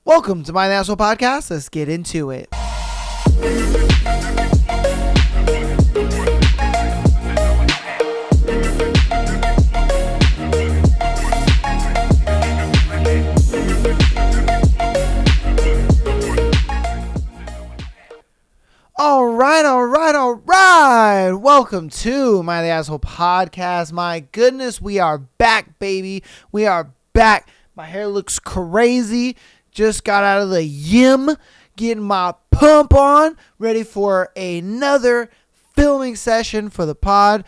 Welcome to My Asshole Podcast. Let's get into it. All right. Welcome to My Asshole Podcast. My goodness, we are back, baby. We are back. My hair looks crazy. Just got out of the gym, getting my pump on, ready for another filming session for the pod.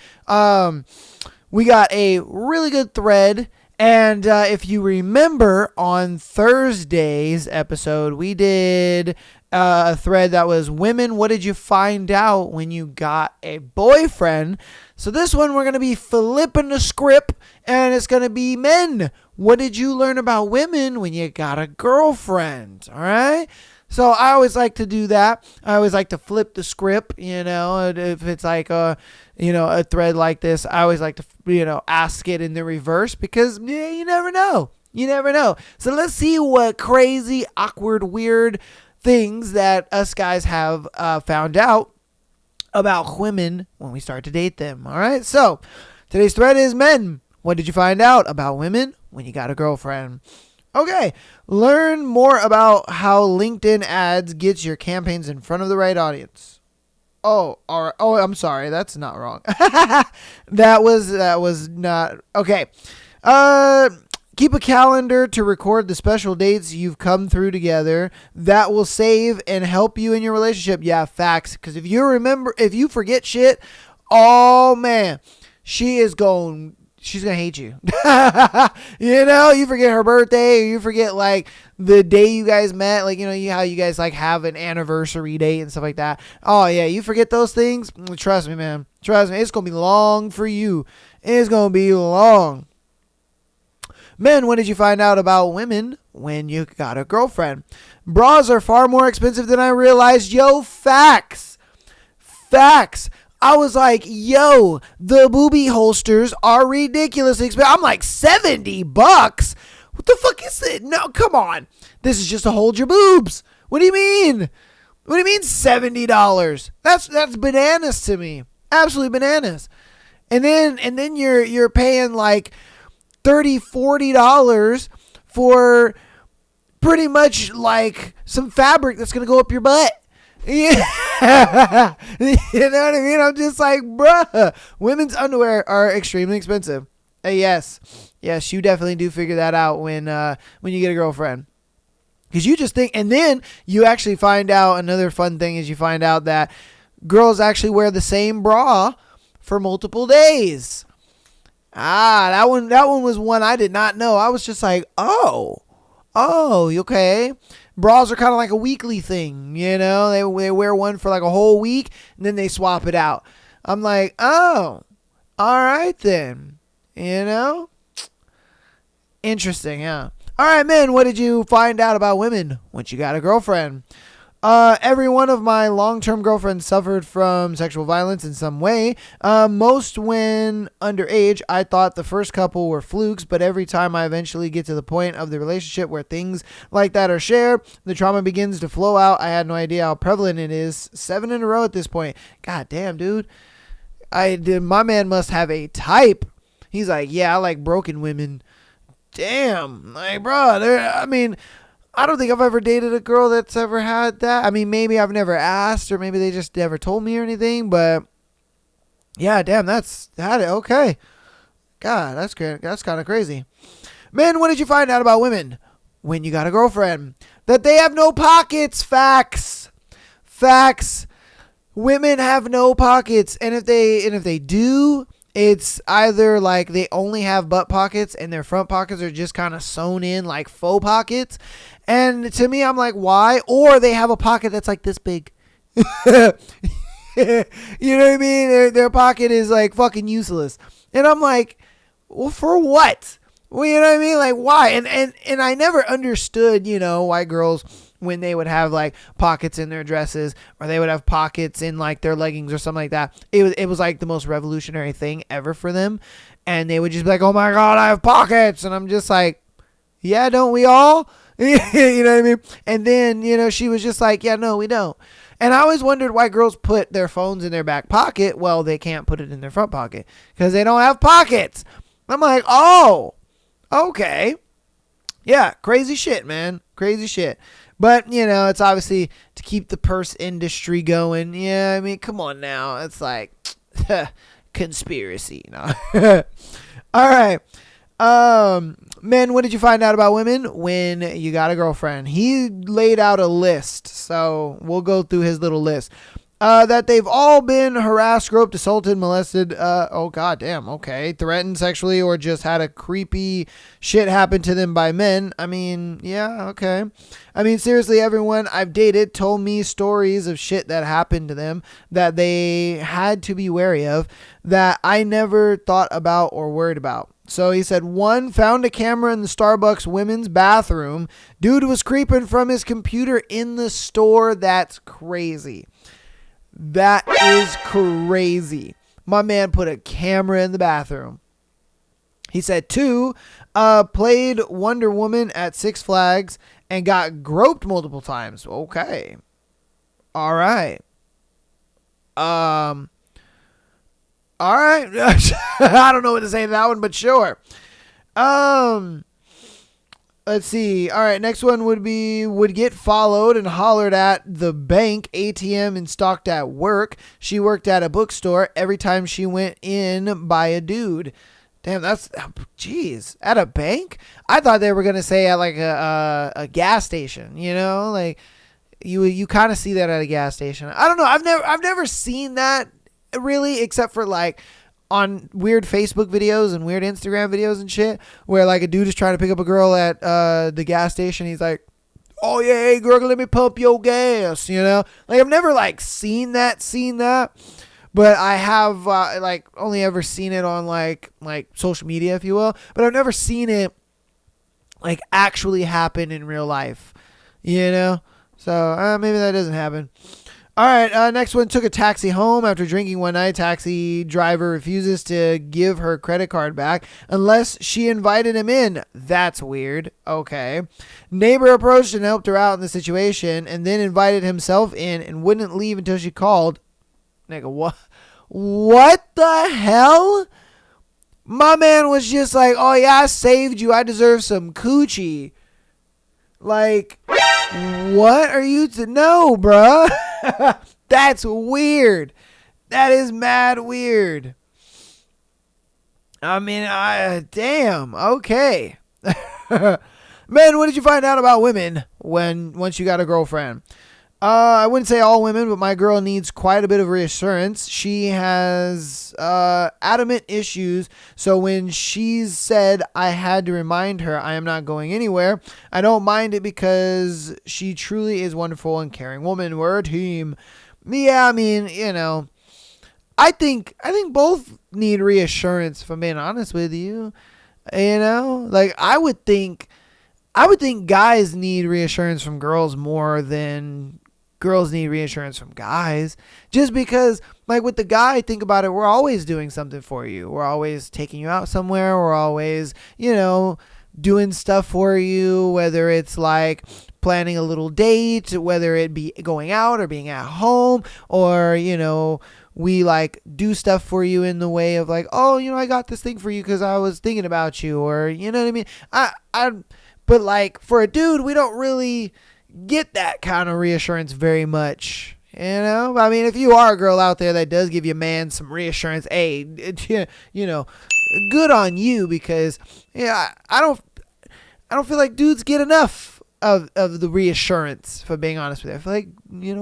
We got a really good thread. And if you remember, on Thursday's episode, we did a thread that was women, what did you find out when you got a boyfriend? So this one, we're going to be flipping the script, and it's going to be men. What did you learn about women when you got a girlfriend? All right. So I always like to do that. I always like to flip the script, if it's like a thread like this, I always like to, ask it in the reverse because you never know. So let's see what crazy, awkward, weird things that us guys have found out about women when we start to date them. All right. So today's thread is men. What did you find out about women when you got a girlfriend? Okay, learn more about how LinkedIn ads gets your campaigns in front of the right audience. Oh, all right. Oh, I'm sorry. That's not wrong. That was not okay. Keep a calendar to record the special dates you've come through together. That will save and help you in your relationship. Yeah, facts. Because if you forget shit, oh man, she's gonna hate you. You forget her birthday, or you forget like the day you guys met, like how you guys like have an anniversary date and stuff like that. Oh yeah, you forget those things. Trust me, man. Trust me, it's gonna be long for you. It's gonna be long. Men, what did you find out about women when you got a girlfriend? Bras are far more expensive than I realized. Yo, facts. I was like, yo, the booby holsters are ridiculously expensive. I'm like, $70? What the fuck is it? No, come on. This is just to hold your boobs. What do you mean? What do you mean $70? That's bananas to me. Absolutely bananas. And then you're paying like $30, $40 for pretty much like some fabric that's going to go up your butt. Yeah. You know what I mean? I'm just like, bruh, women's underwear are extremely expensive. Yes, you definitely do figure that out when you get a girlfriend. Because you just think, and then you actually find out, another fun thing is you find out that girls actually wear the same bra for multiple days. That one was one I did not know. I was just like, oh, okay. Bras are kind of like a weekly thing, They wear one for like a whole week, and then they swap it out. I'm like, oh, all right then. Interesting, yeah. All right, men, what did you find out about women once you got a girlfriend? Every one of my long-term girlfriends suffered from sexual violence in some way. Most when underage. I thought the first couple were flukes, but every time I eventually get to the point of the relationship where things like that are shared, the trauma begins to flow out. I had no idea how prevalent it is. 7 in a row at this point. God damn, dude. My man must have a type. He's like, yeah, I like broken women. Damn. Like, bro, I don't think I've ever dated a girl that's ever had that. I mean, maybe I've never asked, or maybe they just never told me or anything, but yeah, damn, okay. God, that's kind of crazy. Men, what did you find out about women when you got a girlfriend? That they have no pockets. Facts. Women have no pockets, and if they do, it's either like they only have butt pockets and their front pockets are just kind of sewn in like faux pockets. And to me, I'm like, why? Or they have a pocket that's like this big. You know what I mean? Their pocket is like fucking useless. And I'm like, well, for what? Well, you know what I mean? Like, why? And I never understood, why girls, when they would have like pockets in their dresses, or they would have pockets in like their leggings or something like that. It was like the most revolutionary thing ever for them. And they would just be like, oh my God, I have pockets. And I'm just like, yeah, don't we all? You know what I mean? And then, she was just like, yeah, no, we don't. And I always wondered why girls put their phones in their back pocket. Well, they can't put it in their front pocket because they don't have pockets. I'm like, oh, okay. Yeah, crazy shit, man. Crazy shit. But, it's obviously to keep the purse industry going. Yeah, I mean, come on now. It's like conspiracy. No. All right. Men, what did you find out about women when you got a girlfriend? He laid out a list, so we'll go through his little list. That they've all been harassed, groped, assaulted, molested, oh goddamn, okay, threatened sexually, or just had a creepy shit happen to them by men. I mean, yeah, okay. I mean, seriously, everyone I've dated told me stories of shit that happened to them that they had to be wary of that I never thought about or worried about. So he said, one, found a camera in the Starbucks women's bathroom. Dude was creeping from his computer in the store. That's crazy. That is crazy. My man put a camera in the bathroom. He said, two, played Wonder Woman at Six Flags and got groped multiple times. Okay. All right. All right. I don't know what to say to that one, but sure. Let's see. All right. Next one would get followed and hollered at the bank, ATM, and stalked at work. She worked at a bookstore. Every time she went in by a dude. Damn, that's, jeez. At a bank? I thought they were going to say at like a gas station, like you kind of see that at a gas station. I don't know. I've never seen that really, except for like on weird Facebook videos and weird Instagram videos and shit, where like a dude is trying to pick up a girl at the gas station. He's like, oh yeah, hey girl, let me pump your gas, like I've never like seen that, but I have like only ever seen it on like social media, if you will, but I've never seen it like actually happen in real life, so maybe that doesn't happen. All right, next one, took a taxi home after drinking one night. Taxi driver refuses to give her credit card back unless she invited him in. That's weird. Okay. Neighbor approached and helped her out in the situation and then invited himself in and wouldn't leave until she called. Nigga, what? What the hell? My man was just like, oh yeah, I saved you. I deserve some coochie. Like, what are you to know, bruh? That's weird. That is mad weird. I mean, damn. Okay. Man, what did you find out about women once you got a girlfriend? I wouldn't say all women, but my girl needs quite a bit of reassurance. She has adamant issues, so when she's said I had to remind her I am not going anywhere, I don't mind it because she truly is wonderful and caring woman. We're a team. Yeah, I mean, I think both need reassurance, if I'm being honest with you. Like I would think guys need reassurance from girls more than girls need reassurance from guys, just because like with the guy, think about it, we're always doing something for you. We're always taking you out somewhere. We're always, doing stuff for you, whether it's like planning a little date, whether it be going out or being at home, or, we like do stuff for you in the way of like, oh, I got this thing for you because I was thinking about you, or, you know what I mean? But like for a dude, we don't really get that kind of reassurance very much. I mean, if you are a girl out there that does give your man some reassurance, hey, good on you, because I don't feel like dudes get enough of the reassurance, for being honest with you. I feel like,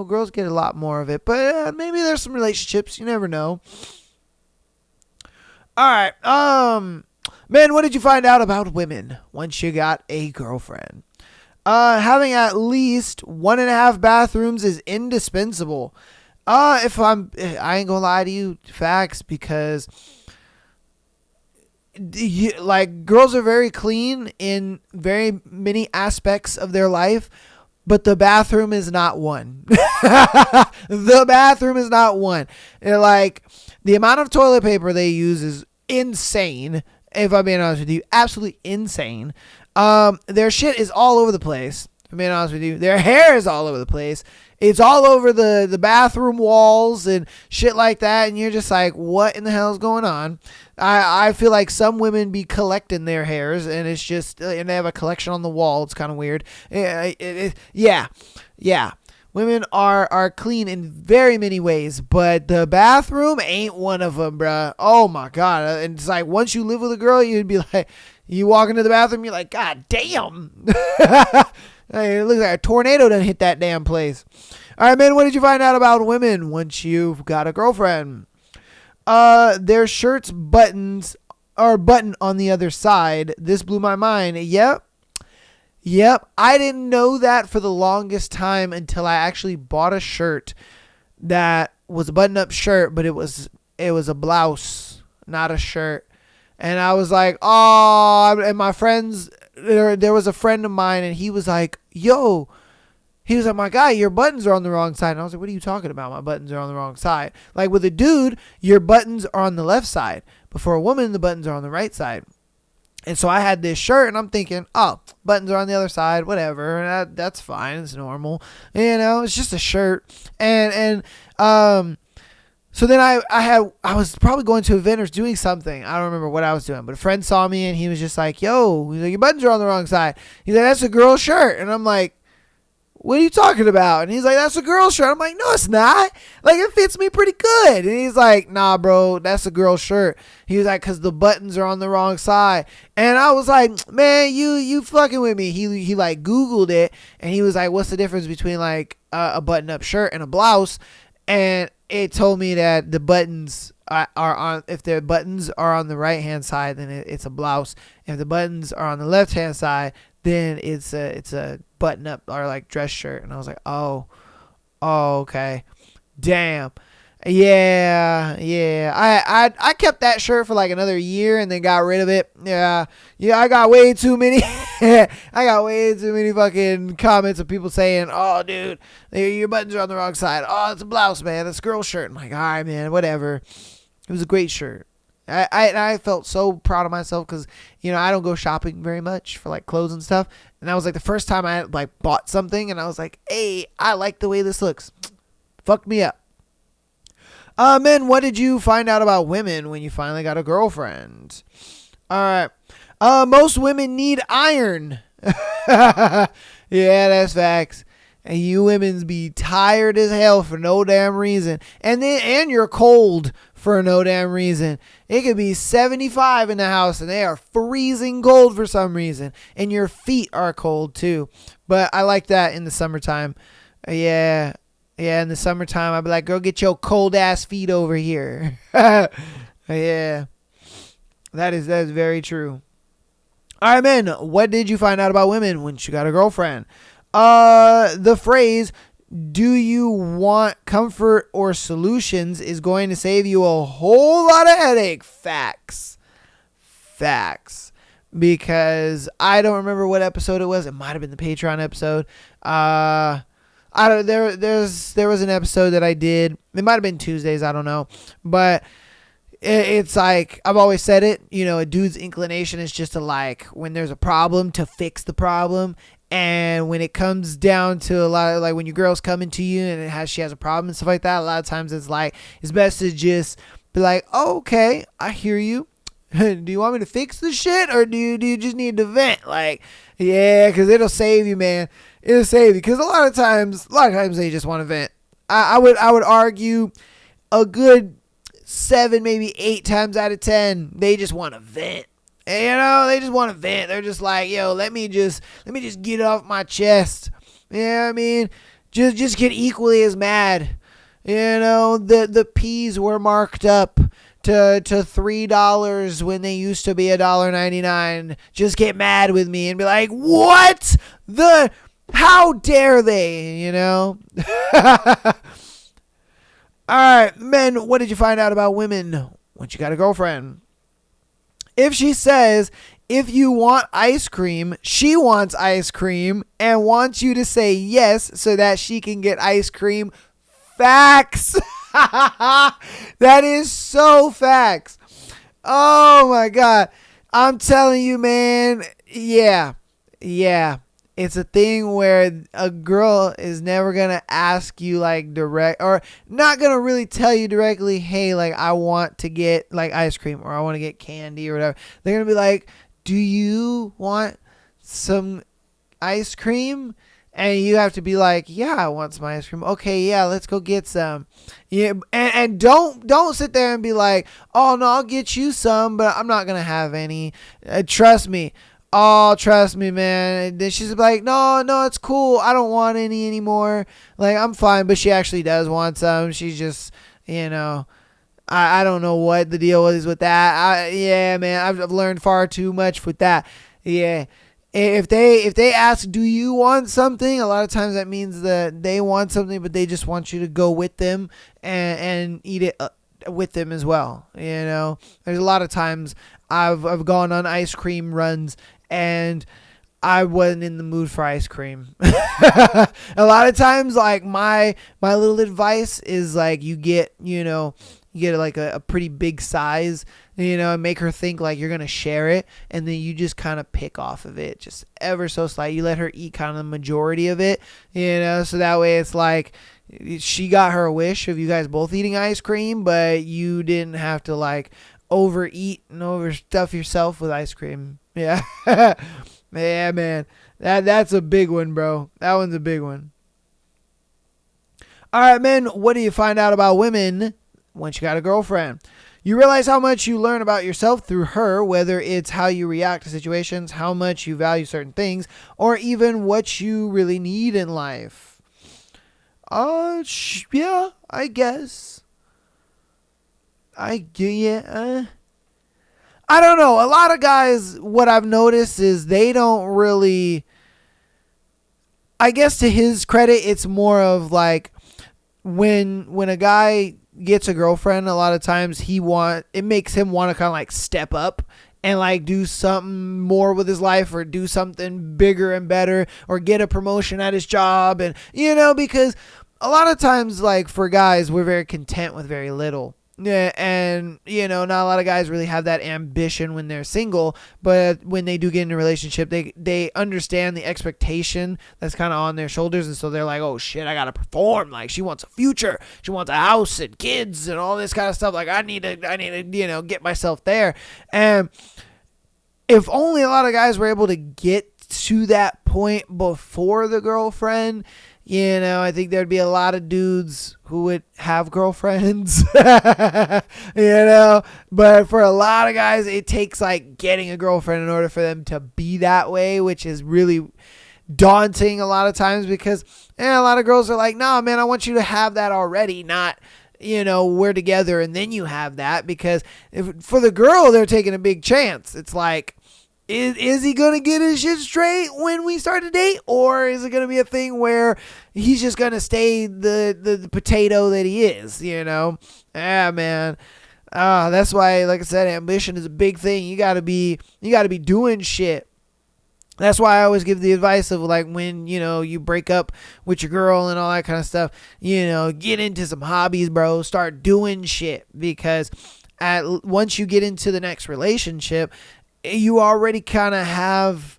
girls get a lot more of it, but maybe there's some relationships, you never know. All right. Man, what did you find out about women once you got a girlfriend? Having at least 1.5 bathrooms is indispensable. I ain't gonna lie to you, facts, because girls are very clean in very many aspects of their life, but the bathroom is not one. The bathroom is not one. Like, the amount of toilet paper they use is insane. If I'm being honest with you, absolutely insane. Their shit is all over the place. If I'm being honest with you, their hair is all over the place. It's all over the bathroom walls and shit like that. And you're just like, what in the hell is going on? I feel like some women be collecting their hairs, and it's just, and they have a collection on the wall. It's kind of weird. Yeah. Women are clean in very many ways, but the bathroom ain't one of them, bruh. Oh my God. And it's like, once you live with a girl, you'd be like, you walk into the bathroom, you're like, God damn. It looks like a tornado done hit that damn place. All right, man, what did you find out about women once you've got a girlfriend? Their shirts buttons are buttoned on the other side. This blew my mind. Yep. I didn't know that for the longest time until I actually bought a shirt that was a button-up shirt, but it was a blouse, not a shirt. And I was like, oh, and my friends, there was a friend of mine, and he was like, yo, he was like, my guy, your buttons are on the wrong side. And I was like, what are you talking about? My buttons are on the wrong side. Like with a dude, your buttons are on the left side. But for a woman, the buttons are on the right side. And so I had this shirt, and I'm thinking, oh, buttons are on the other side, whatever. That's fine. It's normal. It's just a shirt. So then I was probably going to a event or doing something. I don't remember what I was doing, but a friend saw me, and he was just like, yo, he's like, your buttons are on the wrong side. He's like, that's a girl's shirt. And I'm like, what are you talking about? And he's like, that's a girl's shirt. I'm like, no, it's not. Like, it fits me pretty good. And he's like, nah, bro, that's a girl's shirt. He was like, because the buttons are on the wrong side. And I was like, man, you fucking with me. He like Googled it, and he was like, what's the difference between like a button-up shirt and a blouse? And it told me that the buttons are on, if the buttons are on the right-hand side, then it's a blouse. If the buttons are on the left-hand side, then it's a button up or like dress shirt. And I was like, oh, okay, damn, yeah. I kept that shirt for like another year and then got rid of it. Yeah, I got way too many. I got way too many fucking comments of people saying, oh, dude, your buttons are on the wrong side. Oh, it's a blouse, man. It's a girl shirt. I'm like, all right, man, whatever. It was a great shirt. I felt so proud of myself because, I don't go shopping very much for like clothes and stuff. And that was like the first time I like bought something and I was like, hey, I like the way this looks. Fucked me up. Men, what did you find out about women when you finally got a girlfriend? All right. Most women need iron. Yeah, that's facts. And you women's be tired as hell for no damn reason. And you're cold for no damn reason. It could be 75 in the house and they are freezing cold for some reason. And your feet are cold too. But I like that in the summertime. Yeah, in the summertime I'd be like, girl, get your cold ass feet over here. Yeah. That is very true. All right, men, what did you find out about women when you got a girlfriend? The phrase, do you want comfort or solutions, is going to save you a whole lot of headache. Facts. Because I don't remember what episode it was. It might have been the Patreon episode. There was an episode that I did. It might have been Tuesdays. I don't know. But it's like, I've always said it, a dude's inclination is just to like, when there's a problem, to fix the problem. And when it comes down to a lot of like when your girl's coming to you and she has a problem and stuff like that, a lot of times it's like, it's best to just be like, oh, okay, I hear you. Do you want me to fix the shit or do you just need to vent? Like, yeah, because it'll save you, man. It'll save you. Because a lot of times they just want to vent. I would argue a good 7, maybe 8 times out of 10, they just want to vent. And, they just want to vent. They're just like, yo, let me just get off my chest. You know what I mean? Just get equally as mad. The peas were marked up to $3 when they used to be $1.99. Just get mad with me and be like, what? How dare they, All right, men, what did you find out about women once you got a girlfriend? If she says, if you want ice cream, she wants ice cream and wants you to say yes so that she can get ice cream. Facts. That is so facts. Oh my God. I'm telling you, man. Yeah. Yeah, it's a thing where a girl is never gonna ask you like direct, or not gonna really tell you directly, hey, like I want to get like ice cream or I want to get candy or whatever. They're gonna be like, do you want some ice cream? And you have to be like, yeah, I want some ice cream. Okay, yeah, let's go get some. Yeah, and don't sit there and be like, oh no, I'll get you some, but I'm not gonna have any. Trust me. Oh, trust me, man. And then she's like, no, it's cool. I don't want any anymore. Like, I'm fine. But she actually does want some. She's just, I don't know what the deal is with that. Yeah, man, I've learned far too much with that. Yeah. If they ask, do you want something? A lot of times that means that they want something, but they just want you to go with them and eat it with them as well. There's a lot of times I've gone on ice cream runs and I wasn't in the mood for ice cream. A lot of times, like my little advice is like you get like a pretty big size, and make her think like you're gonna share it, and then you just kind of pick off of it just ever so slightly. You let her eat kind of the majority of it, so that way it's like she got her wish of you guys both eating ice cream, but you didn't have to like overeat and overstuff yourself with ice cream. Yeah. Yeah, man. That's a big one, bro. That one's a big one. All right, men, what do you find out about women once you got a girlfriend? You realize how much you learn about yourself through her, whether it's how you react to situations, how much you value certain things, or even what you really need in life. Yeah, I guess. I don't know. A lot of guys, what I've noticed is they don't really, I guess to his credit, it's more of like when a guy gets a girlfriend, a lot of times it makes him want to kind of like step up and like do something more with his life, or do something bigger and better, or get a promotion at his job. And, because a lot of times, like for guys, we're very content with very little. Yeah, and not a lot of guys really have that ambition when they're single, but when they do get in a relationship, they understand the expectation that's kind of on their shoulders, and so they're like, oh shit, I gotta perform. Like, she wants a future, she wants a house and kids and all this kind of stuff. Like, I need to get myself there. And if only a lot of guys were able to get to that point before the girlfriend, I think there'd be a lot of dudes who would have girlfriends, but for a lot of guys, it takes like getting a girlfriend in order for them to be that way, which is really daunting a lot of times, because a lot of girls are like, nah, man, I want you to have that already, not, we're together and then you have that. Because for the girl, they're taking a big chance. It's like, Is he going to get his shit straight when we start to date? Or is it going to be a thing where he's just going to stay the potato that he is, Yeah, man. That's why, like I said, ambition is a big thing. You got to be doing shit. That's why I always give the advice of like when, you break up with your girl and all that kind of stuff, get into some hobbies, bro. Start doing shit, because once you get into the next relationship, you already kind of have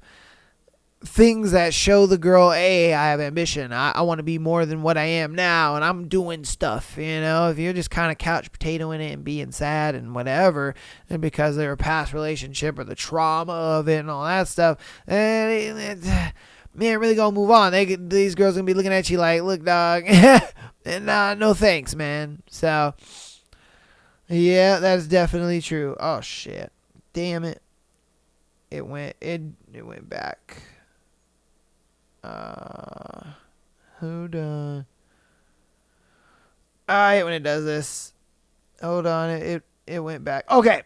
things that show the girl, hey, I have ambition. I want to be more than what I am now, and I'm doing stuff. If you're just kind of couch potatoing it and being sad and whatever, and because of their past relationship or the trauma of it and all that stuff, man, really gonna move on. These girls gonna be looking at you like, look, dog, and no thanks, man. So yeah, that's definitely true. Oh shit, damn it. It went back. Hold on. I hate when it does this. Hold on. It went back. Okay.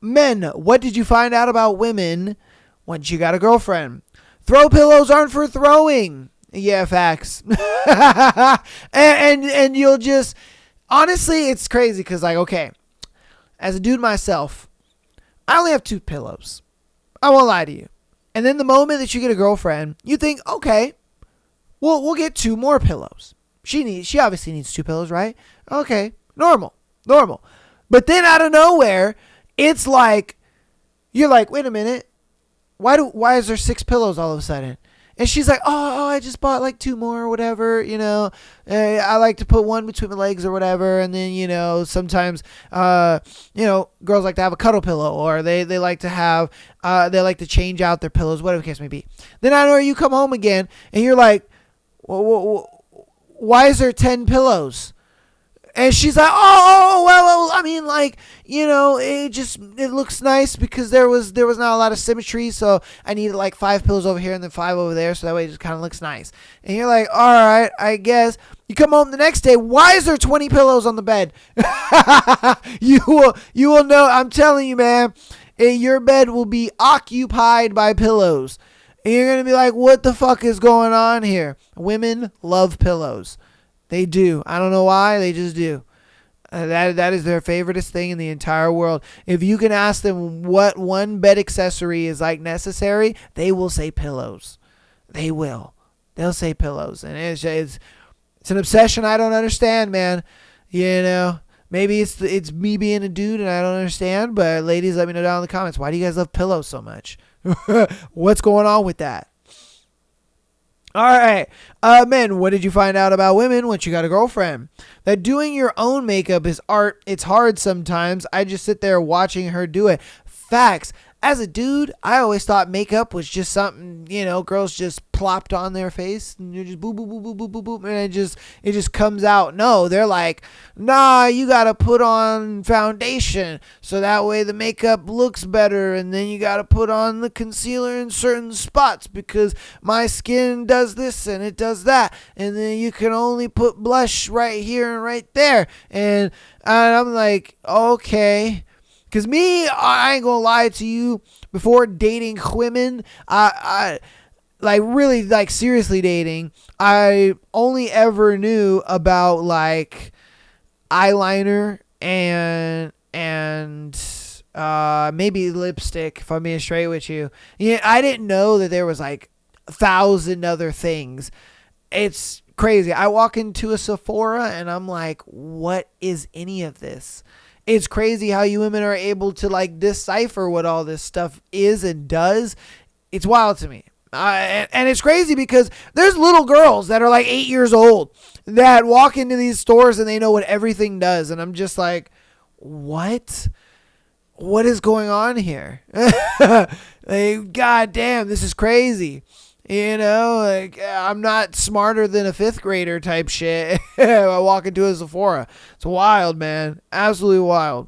Men, what did you find out about women once you got a girlfriend? Throw pillows aren't for throwing. Yeah, facts. and you'll just, honestly, it's crazy because, like, okay, as a dude myself, I only have 2 pillows. I won't lie to you. And then the moment that you get a girlfriend, you think, okay, we'll get 2 more pillows. She obviously needs 2 pillows, right? Okay, normal. But then out of nowhere, it's like You're like, wait a minute. Why is there 6 pillows all of a sudden? And she's like, oh, I just bought like 2 more or whatever, I like to put one between my legs or whatever. And then, sometimes, girls like to have a cuddle pillow, or they like to have, they like to change out their pillows, whatever the case may be. Then I know you come home again and you're like, why is there 10 pillows? And she's like, oh, well, I mean, like, it looks nice because there was not a lot of symmetry. So I needed like 5 pillows over here and then 5 over there. So that way it just kind of looks nice. And you're like, all right, I guess. You come home the next day. Why is there 20 pillows on the bed? You will know. I'm telling you, man, your bed will be occupied by pillows. And you're going to be like, what the fuck is going on here? Women love pillows. They do. I don't know why. They just do. That is their favoriteest thing in the entire world. If you can ask them what one bed accessory is like necessary, they will say pillows. They will. They'll say pillows. And it's an obsession I don't understand, man. Maybe it's me being a dude and I don't understand. But ladies, let me know down in the comments. Why do you guys love pillows so much? What's going on with that? All right. Men, what did you find out about women once you got a girlfriend? That doing your own makeup is art. It's hard sometimes. I just sit there watching her do it. Facts. As a dude, I always thought makeup was just something, girls just plopped on their face and you just boop, boop, boop, boop, boop, boop, boop, and it just comes out. No, they're like, nah, you got to put on foundation so that way the makeup looks better. And then you got to put on the concealer in certain spots because my skin does this and it does that. And then you can only put blush right here and right there. And I'm like, okay. Because I ain't gonna lie to you, before dating women, I like really like seriously dating, I only ever knew about like eyeliner and maybe lipstick, if I'm being straight with you. I didn't know that there was like 1,000 other things. It's crazy. I walk into a Sephora and I'm like, what is any of this? It's crazy how you women are able to like decipher what all this stuff is and does. It's wild to me. And it's crazy because there's little girls that are like 8 years old that walk into these stores and they know what everything does. And I'm just like, what? What is going on here? Like, God damn, this is crazy. Like I'm not smarter than a 5th grader type shit. I walk into a Sephora. It's wild, man. Absolutely wild.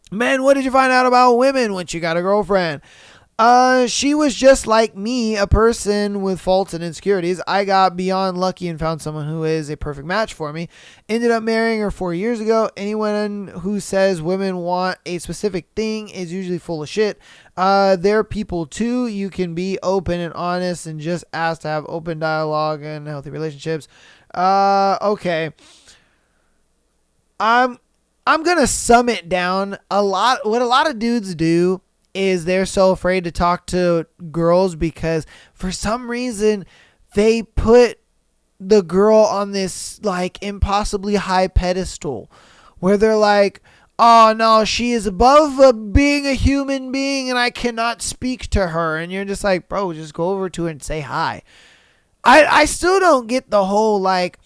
Men, what did you find out about women once you got a girlfriend? She was just like me, a person with faults and insecurities. I got beyond lucky and found someone who is a perfect match for me. Ended up marrying her 4 years ago. Anyone who says women want a specific thing is usually full of shit. They're people too. You can be open and honest and just ask to have open dialogue and healthy relationships. Okay. I'm gonna sum it down. What a lot of dudes do is they're so afraid to talk to girls because for some reason they put the girl on this like impossibly high pedestal where they're like, oh no, she is above being a human being and I cannot speak to her. And you're just like, bro, just go over to her and say hi. I still don't get the whole like,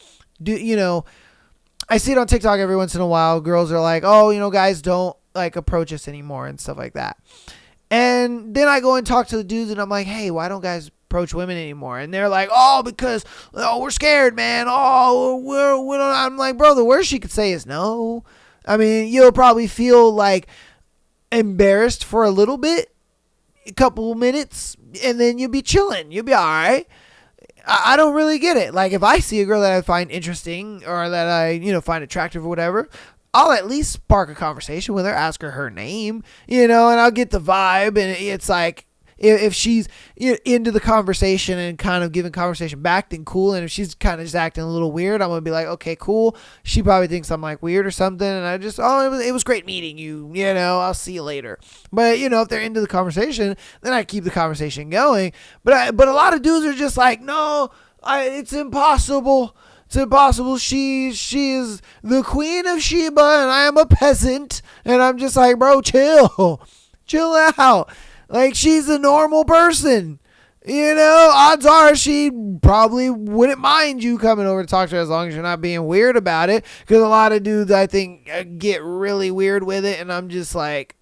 I see it on TikTok every once in a while. Girls are like, oh, guys don't like approach us anymore and stuff like that. And then I go and talk to the dudes and I'm like, hey, why don't guys approach women anymore? And they're like, because we're scared, man. We don't. I'm like, bro, the worst she could say is no. I mean, you'll probably feel like embarrassed for a little bit, a couple minutes, and then you'll be chilling. You'll be all right. I don't really get it. Like if I see a girl that I find interesting or that I, find attractive or whatever, I'll at least spark a conversation with her, ask her name, and I'll get the vibe. And it's like, if she's into the conversation and kind of giving conversation back, then cool. And if she's kind of just acting a little weird, I'm going to be like, okay, cool. She probably thinks I'm like weird or something. And I just, it was great meeting you, I'll see you later. But, if they're into the conversation, then I keep the conversation going. But a lot of dudes are just like, no, it's impossible. It's impossible. She is the queen of Sheba and I am a peasant. And I'm just like, bro, chill. chill out. Like, she's a normal person. You know, odds are she probably wouldn't mind you coming over to talk to her as long as you're not being weird about it. Because a lot of dudes, I think, get really weird with it. And I'm just like,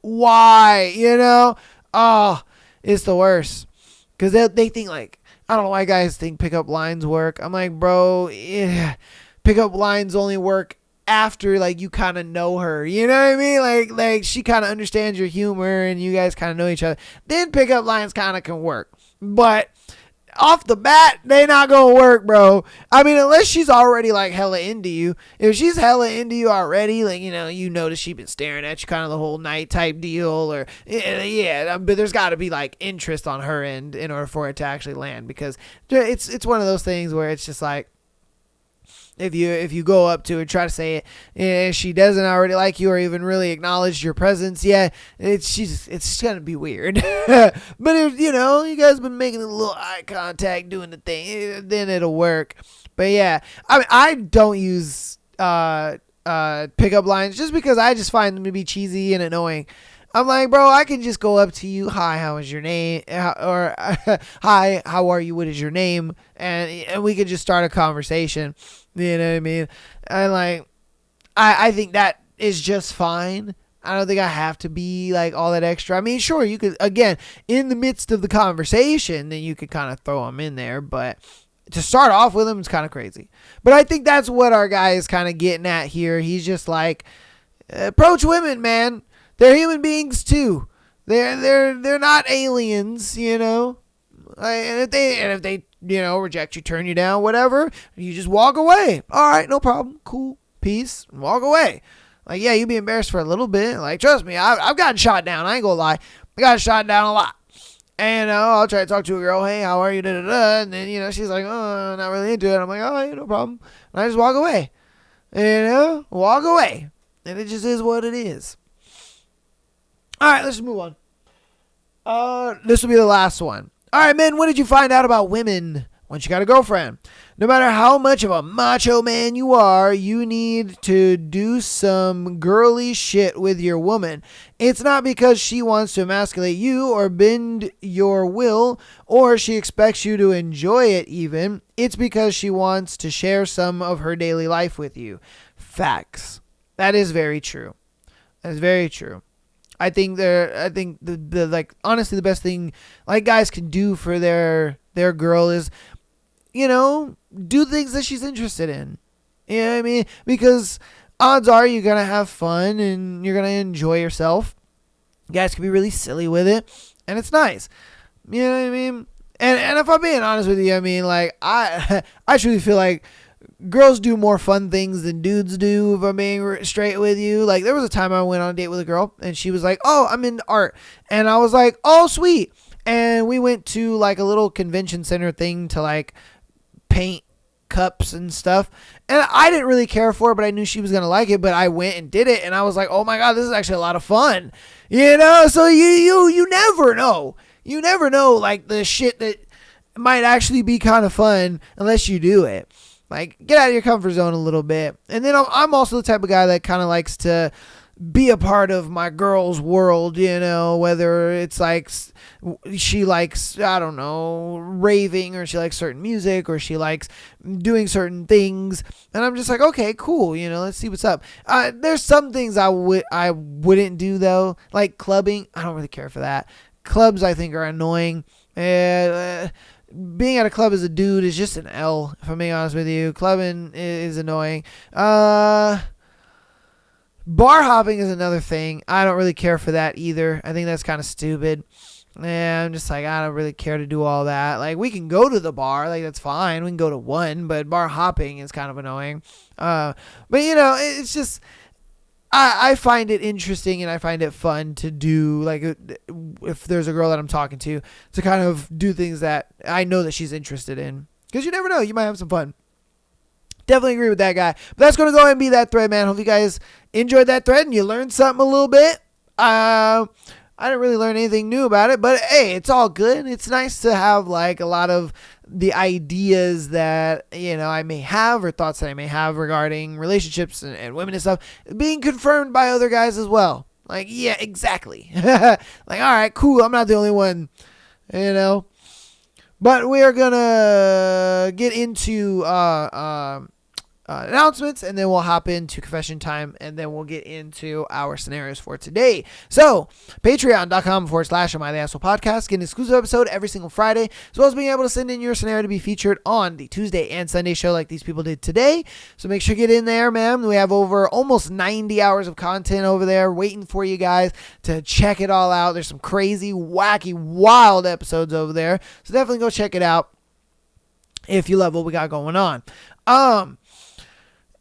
why? You know? Oh, it's the worst. Because they think like, I don't know why guys think pickup lines work. I'm like, bro, yeah, pickup lines only work after like you kind of know her, you know what I mean? Like she kind of understands your humor and you guys kind of know each other. Then pickup lines kind of can work, but off the bat, they not gonna work, bro. I mean, unless she's already like hella into you. If she's hella into you already, like, you notice she been staring at you kind of the whole night type deal, or yeah, but there's got to be like interest on her end in order for it to actually land, because it's one of those things where it's just like, if you go up to her, try to say it, and she doesn't already like you or even really acknowledge your presence, it's gonna be weird. But if you guys been making a little eye contact, doing the thing, then it'll work. But yeah, I mean, I don't use pickup lines just because I just find them to be cheesy and annoying. I'm like, bro, I can just go up to you. Hi, how is your name? Or hi, how are you? What is your name? And we could just start a conversation. You know what I mean? And like, I think that is just fine. I don't think I have to be like all that extra. I mean, sure, you could, again, in the midst of the conversation, then you could kind of throw them in there. But to start off with them, it's kind of crazy. But I think that's what our guy is kind of getting at here. He's just like, approach women, man. They're human beings too. They're not aliens, And if they reject you, turn you down, whatever, you just walk away. All right, no problem. Cool. Peace. And walk away. Like, yeah, you'd be embarrassed for a little bit. Like, trust me, I've gotten shot down. I ain't gonna lie. I got shot down a lot. And I'll try to talk to a girl. Hey, how are you? Da, da, da. And then, she's like, oh, not really into it. I'm like, oh, yeah, no problem. And I just walk away. Walk away. And it just is what it is. All right, let's move on. This will be the last one. All right, men, what did you find out about women once you got a girlfriend? No matter how much of a macho man you are, you need to do some girly shit with your woman. It's not because she wants to emasculate you or bend your will, or she expects you to enjoy it even. It's because she wants to share some of her daily life with you. Facts. That is very true. That is very true. I think the like, honestly, the best thing like guys can do for their girl is, do things that she's interested in. You know what I mean? Because odds are you're going to have fun and you're going to enjoy yourself. You guys can be really silly with it, and it's nice. You know what I mean? And if I'm being honest with you, I mean, like, I truly feel like girls do more fun things than dudes do, if I'm being straight with you. Like, there was a time I went on a date with a girl, and she was like, oh, I'm into art. And I was like, oh, sweet. And we went to, like, a little convention center thing to, like, paint cups and stuff. And I didn't really care for it, but I knew she was going to like it. But I went and did it, and I was like, oh, my God, this is actually a lot of fun. So you never know. You never know, like, the shit that might actually be kind of fun unless you do it. Like, get out of your comfort zone a little bit. And then I'm also the type of guy that kind of likes to be a part of my girl's world, whether it's like she likes, I don't know, raving, or she likes certain music, or she likes doing certain things. And I'm just like, okay, cool. Let's see what's up. There's some things I wouldn't do, though. Like clubbing. I don't really care for that. Clubs, I think, are annoying. Being at a club as a dude is just an L, if I'm being honest with you. Clubbing is annoying. Bar hopping is another thing. I don't really care for that either. I think that's kind of stupid. And I'm just like, I don't really care to do all that. Like, we can go to the bar. Like, that's fine. We can go to one. But bar hopping is kind of annoying. But, it's just, I find it interesting and I find it fun to do, like, if there's a girl that I'm talking to kind of do things that I know that she's interested in. Because you never know. You might have some fun. Definitely agree with that guy. But that's going to go ahead and be that thread, man. Hope you guys enjoyed that thread and you learned something a little bit. I didn't really learn anything new about it, but hey, it's all good. It's nice to have like a lot of the ideas that, I may have, or thoughts that I may have regarding relationships and women and stuff being confirmed by other guys as well. Like, yeah, exactly. Like, all right, cool. I'm not the only one, you know. But we are going to get into announcements, and then we'll hop into confession time, and then we'll get into our scenarios for today. So, patreon.com/Am I the Asshole Podcast. Get an exclusive episode every single Friday, as well as being able to send in your scenario to be featured on the Tuesday and Sunday show like these people did today. So make sure you get in there, man. We have over almost 90 hours of content over there waiting for you guys to check it all out. There's some crazy, wacky, wild episodes over there. So definitely go check it out if you love what we got going on.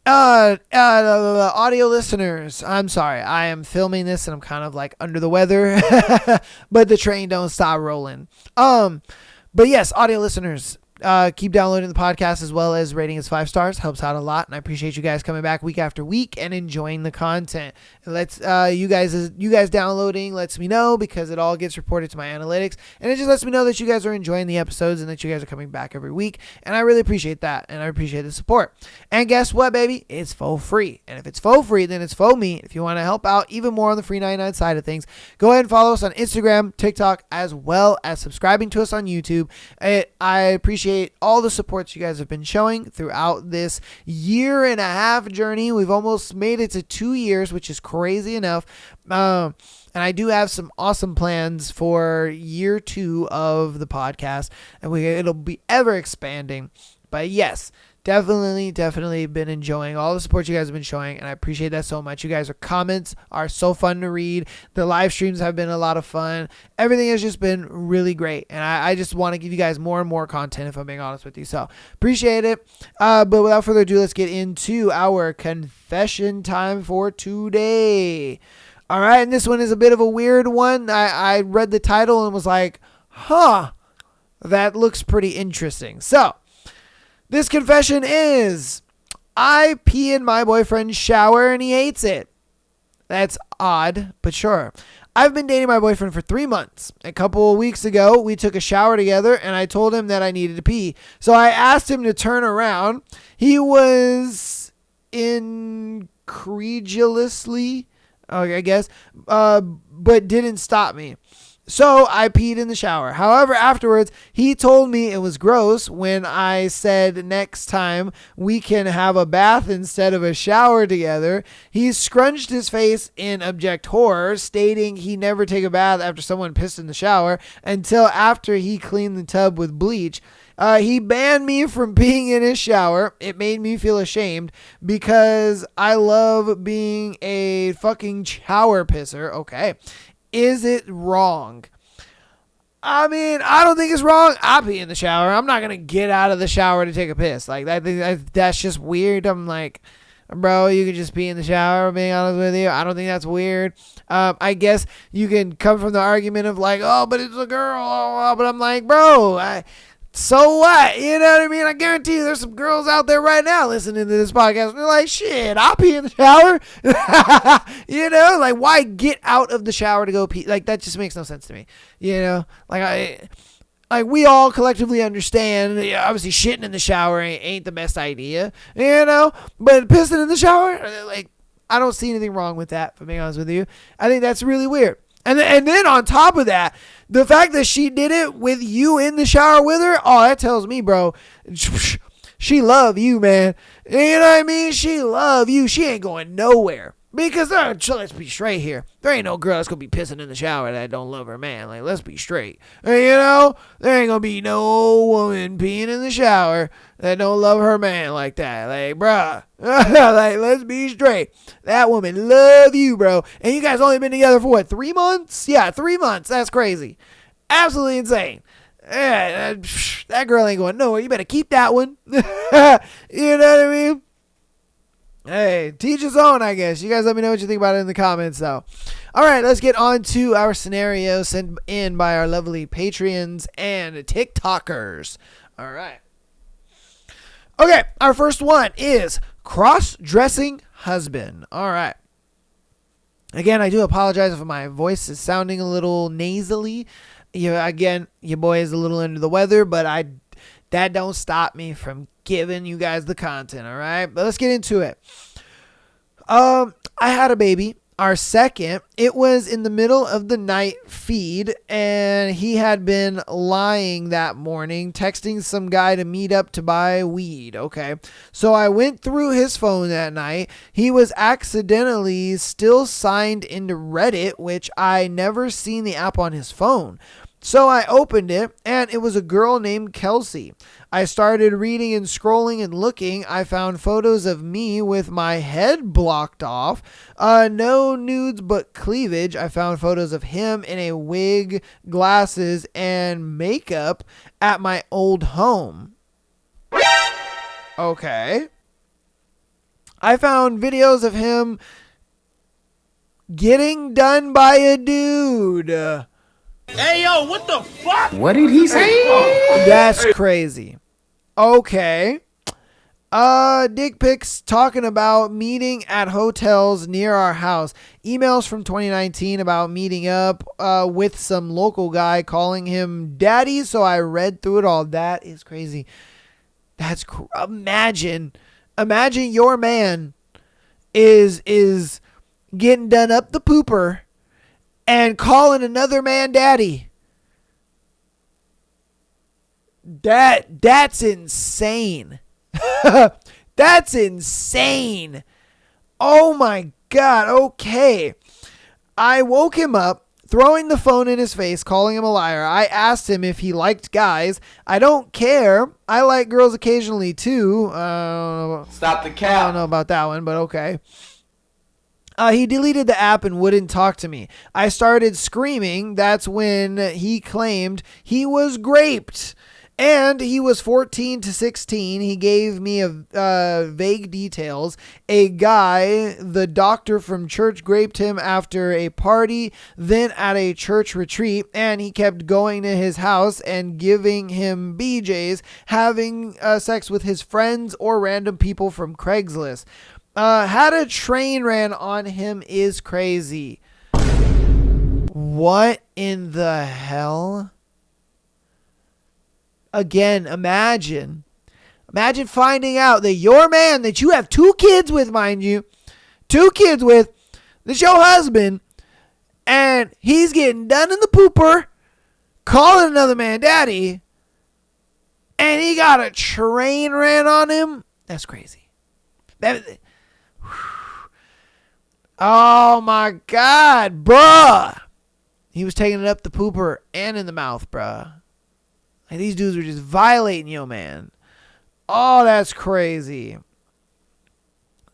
Audio listeners, I'm sorry. I am filming this and I'm kind of like under the weather, but the train don't stop rolling. But yes, audio listeners, keep downloading the podcast as well as rating us 5 stars. Helps out a lot, and I appreciate you guys coming back week after week and enjoying the content. It lets you guys downloading lets me know, because it all gets reported to my analytics, and it just lets me know that you guys are enjoying the episodes and that you guys are coming back every week, and I really appreciate that, and I appreciate the support. And guess what, baby? It's for free, and if it's for free, then it's for me. If you want to help out even more on the free 99 side of things, go ahead and follow us on Instagram, TikTok, as well as subscribing to us on YouTube. I appreciate all the support you guys have been showing throughout this 1.5 year journey. We've almost made it to 2 years, which is crazy enough. And I do have some awesome plans for year 2 of the podcast, and it'll be ever expanding. But yes, definitely been enjoying all the support you guys have been showing, and I appreciate that so much. You guys' comments are so fun to read. The live streams have been a lot of fun. Everything has just been really great, and I just want to give you guys more and more content, if I'm being honest with you. So appreciate it. But without further ado, let's get into our confession time for today. All right, and this one is a bit of a weird one. I read the title and was like, that looks pretty interesting. So this confession is, I pee in my boyfriend's shower and he hates it. That's odd, but sure. I've been dating my boyfriend for 3 months. A couple of weeks ago, we took a shower together and I told him that I needed to pee. So I asked him to turn around. He was incredulously, I guess, but didn't stop me. So I peed in the shower. However, afterwards, he told me it was gross when I said next time we can have a bath instead of a shower together. He scrunched his face in abject horror, stating he'd never take a bath after someone pissed in the shower until after he cleaned the tub with bleach. He banned me from peeing in his shower. It made me feel ashamed because I love being a fucking shower pisser. Okay. Is it wrong? I mean, I don't think it's wrong. I pee in the shower. I'm not going to get out of the shower to take a piss. Like, I think that's just weird. I'm like, bro, you can just pee in the shower, being honest with you. I don't think that's weird. I guess you can come from the argument of like, oh, but it's a girl. But I'm like, bro, so what? You know what I mean? I guarantee you there's some girls out there right now listening to this podcast. And they're like, shit, I'll pee in the shower. You know, like, why get out of the shower to go pee? Like, that just makes no sense to me. You know, like, we all collectively understand, obviously shitting in the shower ain't the best idea, you know, but pissing in the shower, like, I don't see anything wrong with that, if I'm being honest with you. I think that's really weird. And then on top of that, the fact that she did it with you in the shower with her, oh, that tells me, bro, she love you, man. You know what I mean? She love you. She ain't going nowhere. Because let's be straight here. There ain't no girl that's going to be pissing in the shower that don't love her man. Like, let's be straight. You know? There ain't going to be no woman peeing in the shower that don't love her man like that. Like, bruh. Like, let's be straight. That woman love you, bro. And you guys only been together for what, 3 months? Yeah, 3 months. That's crazy. Absolutely insane. Yeah, that girl ain't going nowhere. You better keep that one. You know what I mean? Hey, teach his own, I guess. You guys let me know what you think about it in the comments, though. All right, let's get on to our scenario sent in by our lovely Patreons and TikTokers. All right. Okay, our first one is cross-dressing husband. All right. Again, I do apologize if my voice is sounding a little nasally. Again, your boy is a little under the weather, but that don't stop me from giving you guys the content, all right? But let's get into it. I had a baby our second, it was in the middle of the night feed, and he had been lying that morning, texting some guy to meet up to buy weed. Okay. So I went through his phone that night. He was accidentally still signed into Reddit, which I never seen the app on his phone. So I opened it, and it was a girl named Kelsey. I started reading and scrolling and looking. I found photos of me with my head blocked off. No nudes but cleavage. I found photos of him in a wig, glasses, and makeup at my old home. Okay. I found videos of him getting done by a dude. Hey, yo, what the fuck? What did he say? That's crazy. Okay. Dick pics talking about meeting at hotels near our house. Emails from 2019 about meeting up with some local guy calling him daddy. So I read through it all. That is crazy. That's imagine your man is getting done up the pooper and calling another man daddy. That's insane. That's insane. Oh my God. Okay. I woke him up, throwing the phone in his face, calling him a liar. I asked him if he liked guys. I don't care. I like girls occasionally too. Stop the cap. I don't know about that one, but okay. He deleted the app and wouldn't talk to me. I started screaming. That's when he claimed he was raped. And he was 14 to 16. He gave me vague details. A guy, the doctor from church, raped him after a party, then at a church retreat. And he kept going to his house and giving him BJs, having sex with his friends or random people from Craigslist. Had a train ran on him is crazy. What in the hell? Again, imagine finding out that your man that you have 2 kids with, mind you, 2 kids with, that's your husband, and he's getting done in the pooper, calling another man daddy, and he got a train ran on him. That's crazy. Oh my God, bruh. He was taking it up the pooper and in the mouth, bruh. Like, these dudes were just violating yo, man. Oh, that's crazy.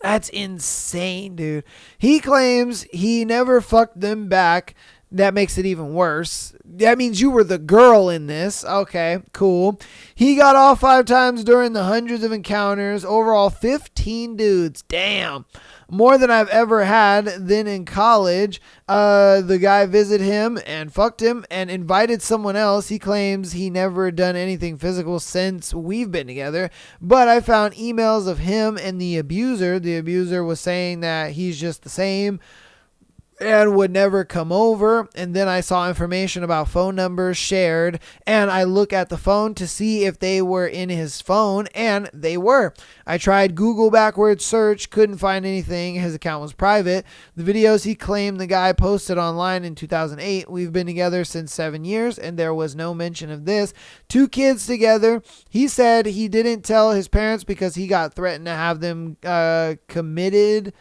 That's insane, dude. He claims he never fucked them back. That makes it even worse. That means you were the girl in this. Okay, cool. He got off 5 times during the hundreds of encounters. Overall, 15 dudes. Damn. More than I've ever had. Then in college, the guy visited him and fucked him and invited someone else. He claims he never done anything physical since we've been together. But I found emails of him and the abuser. The abuser was saying that he's just the same and would never come over. And then I saw information about phone numbers shared, and I look at the phone to see if they were in his phone, and they were. I tried Google backwards search, couldn't find anything. His account was private. The videos he claimed the guy posted online in 2008. We've been together since 7 years, and there was no mention of this. 2 kids together. He said he didn't tell his parents because he got threatened to have them committed.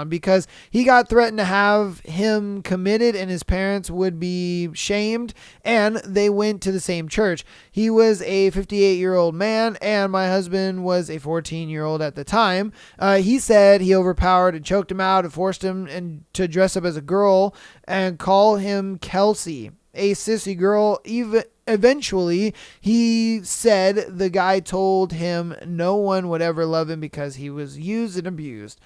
Because he got threatened to have him committed and his parents would be shamed, and they went to the same church. He was a 58-year-old man, and my husband was a 14-year-old at the time. He said he overpowered and choked him out and forced him to dress up as a girl and call him Kelsey, a sissy girl. Eventually, he said the guy told him no one would ever love him because he was used and abused.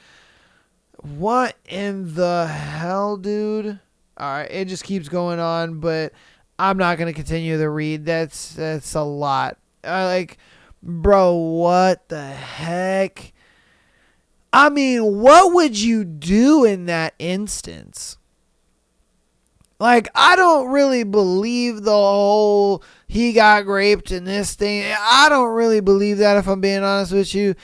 What in the hell, dude? All right, it just keeps going on, but I'm not going to continue to read. That's a lot. Bro, what the heck? I mean, what would you do in that instance? Like, I don't really believe the whole he got raped and this thing. I don't really believe that, if I'm being honest with you.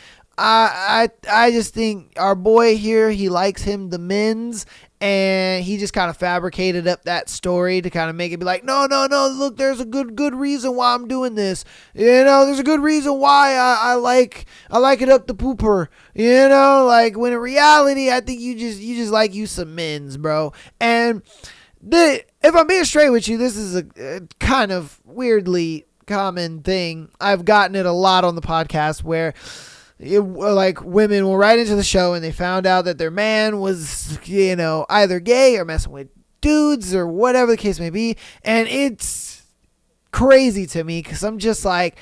I just think our boy here, he likes him the men's, and he just kind of fabricated up that story to kind of make it be like, no, look, there's a good reason why I'm doing this. There's a good reason why I like it up the pooper. Like, when in reality, I think you just like you some men's, bro. And if I'm being straight with you, this is a kind of weirdly common thing. I've gotten it a lot on the podcast where like women will write into the show and they found out that their man was, either gay or messing with dudes or whatever the case may be. And it's crazy to me because I'm just like,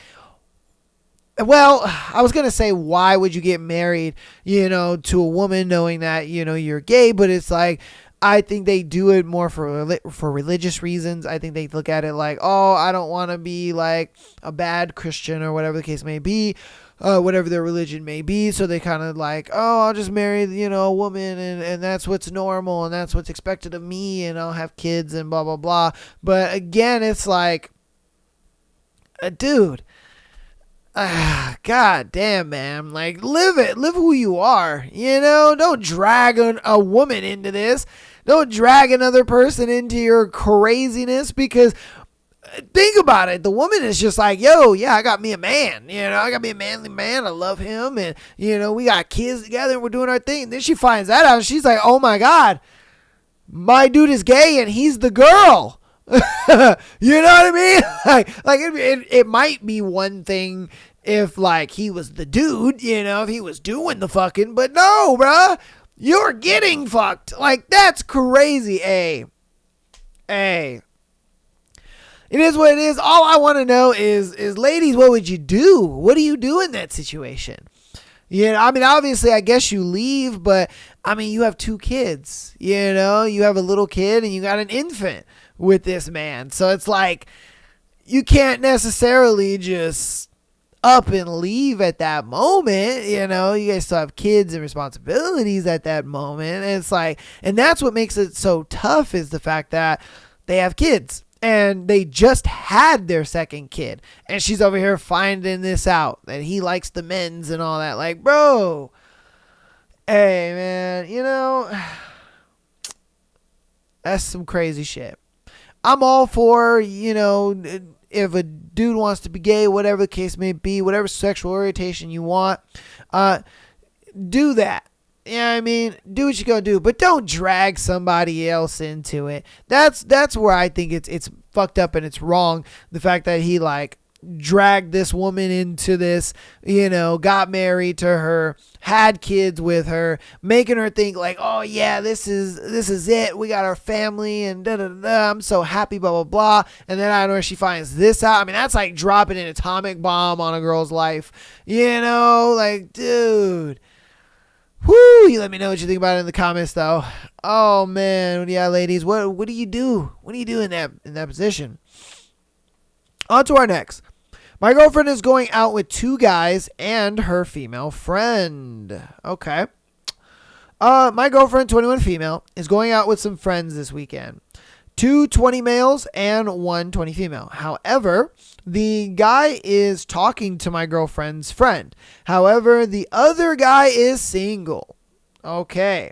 well, I was going to say, why would you get married, to a woman knowing that, you're gay? But it's like, I think they do it more for religious reasons. I think they look at it like, oh, I don't want to be like a bad Christian or whatever the case may be. Whatever their religion may be. So they kind of like, oh, I'll just marry, a woman and that's what's normal and that's what's expected of me and I'll have kids and blah, blah, blah. But again, it's like, dude, God damn, man. Like, live it. Live who you are. Don't drag a woman into this. Don't drag another person into your craziness because think about it. The woman is just like, yo, yeah, I got me a man. I got me a manly man. I love him. And, we got kids together and we're doing our thing. And then she finds that out and she's like, oh my God, my dude is gay and he's the girl. You know what I mean? Like it might be one thing if like he was the dude, if he was doing the fucking, but no, bruh, you're getting fucked. Like, that's crazy. Hey. It is what it is. All I want to know is ladies, what would you do? What do you do in that situation? I mean, obviously, I guess you leave, but I mean, you have 2 kids, you have a little kid and you got an infant with this man. So it's like, you can't necessarily just up and leave at that moment. You guys still have kids and responsibilities at that moment. And it's like, and that's what makes it so tough is the fact that they have kids. And they just had their second kid. And she's over here finding this out. That he likes the men's and all that. Like, bro. Hey, man. That's some crazy shit. I'm all for, if a dude wants to be gay, whatever the case may be, whatever sexual orientation you want, do that. Yeah, I mean, do what you gonna do, but don't drag somebody else into it. That's where I think it's fucked up and it's wrong. The fact that he like dragged this woman into this, got married to her, had kids with her, making her think like, oh yeah, this is it. We got our family and da da da. I'm so happy, blah blah blah. And then I know she finds this out. I mean, that's like dropping an atomic bomb on a girl's life. Like, dude. Whoo! You let me know what you think about it in the comments, though. Oh man, yeah, ladies, what do you do? What do you do in that position? On to our next. My girlfriend is going out with 2 guys and her female friend. Okay. My girlfriend, 21 female, is going out with some friends this weekend. 2 20 males and 1 20 female. However, the guy is talking to my girlfriend's friend. However, the other guy is single. Okay.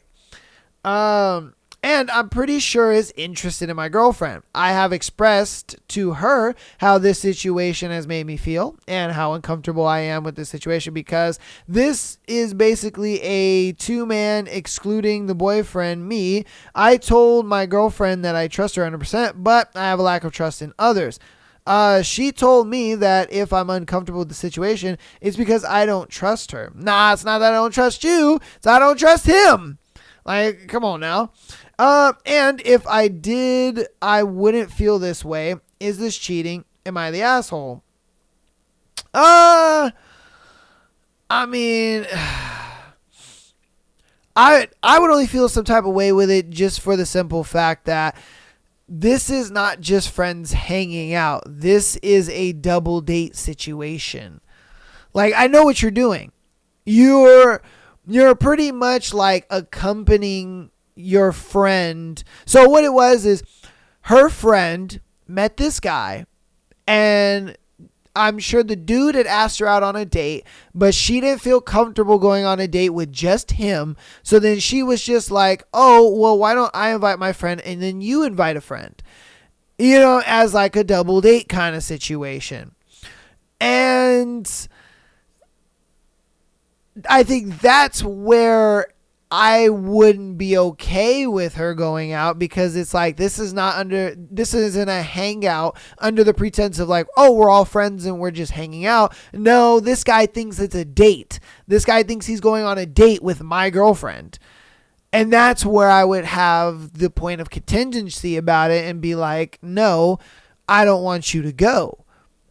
And I'm pretty sure is interested in my girlfriend. I have expressed to her how this situation has made me feel and how uncomfortable I am with this situation because this is basically a 2-man excluding the boyfriend, me. I told my girlfriend that I trust her 100%, but I have a lack of trust in others. She told me that if I'm uncomfortable with the situation, it's because I don't trust her. Nah, it's not that I don't trust you. It's I don't trust him. Like, come on now. And if I did, I wouldn't feel this way. Is this cheating? Am I the asshole? I mean, I would only feel some type of way with it just for the simple fact that this is not just friends hanging out. This is a double date situation. Like, I know what you're doing. You're pretty much like accompanying your friend. So what it was is her friend met this guy and I'm sure the dude had asked her out on a date, but she didn't feel comfortable going on a date with just him. So then she was just like, oh, well, why don't I invite my friend and then you invite a friend? You know, as like a double date kind of situation. And I think that's where I wouldn't be okay with her going out, because it's like, this isn't a hangout under the pretense of like, oh, we're all friends and we're just hanging out. No, this guy thinks it's a date. This guy thinks he's going on a date with my girlfriend. And that's where I would have the point of contingency about it and be like, no, I don't want you to go.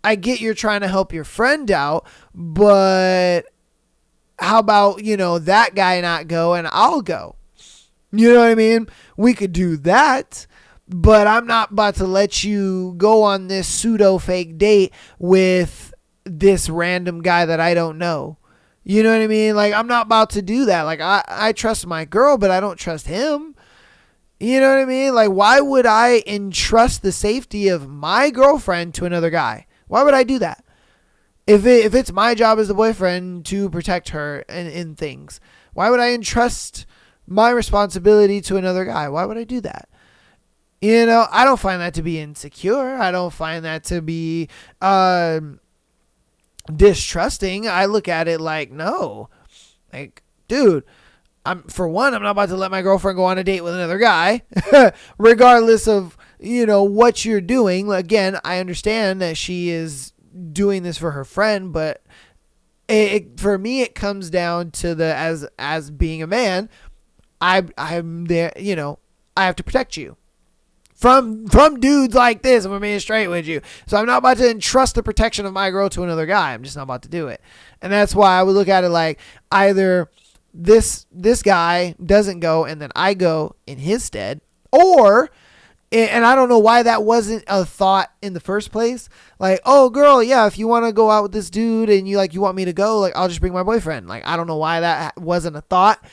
I get you're trying to help your friend out, but how about, you know, that guy not go and I'll go? You know what I mean? We could do that, but I'm not about to let you go on this pseudo fake date with this random guy that I don't know. You know what I mean? Like, I'm not about to do that. Like, I trust my girl, but I don't trust him. You know what I mean? Like, why would I entrust the safety of my girlfriend to another guy? Why would I do that? If it's my job as the boyfriend to protect her in things, why would I entrust my responsibility to another guy? Why would I do that? You know, I don't find that to be insecure. I don't find that to be distrusting. I look at it like, no, like, dude, I'm not about to let my girlfriend go on a date with another guy, regardless of, you know, what you're doing. Again, I understand that she is doing this for her friend, but for me, it comes down to the, as being a man, I'm there, you know, I have to protect you from dudes like this. I'm being straight with you. So I'm not about to entrust the protection of my girl to another guy. I'm just not about to do it. And that's why I would look at it like, either this guy doesn't go and then I go in his stead, or, and I don't know why that wasn't a thought in the first place. Like, oh, girl, yeah, if you want to go out with this dude and you want me to go, like, I'll just bring my boyfriend. Like, I don't know why that wasn't a thought.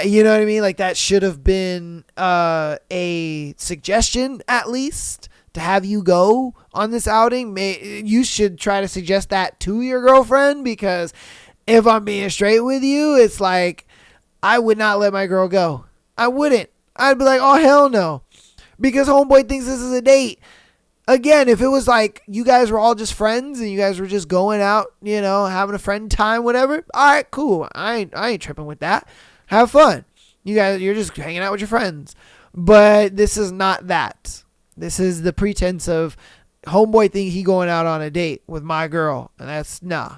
You know what I mean? Like, that should have been a suggestion, at least, to have you go on this outing. You should try to suggest that to your girlfriend, because if I'm being straight with you, it's like, I would not let my girl go. I wouldn't. I'd be like, oh, hell no. Because homeboy thinks this is a date. Again, if it was like you guys were all just friends and you guys were just going out, you know, having a friend time, whatever. All right, cool. I ain't tripping with that. Have fun. You're just hanging out with your friends. But this is not that. This is the pretense of homeboy think he going out on a date with my girl. And that's nah.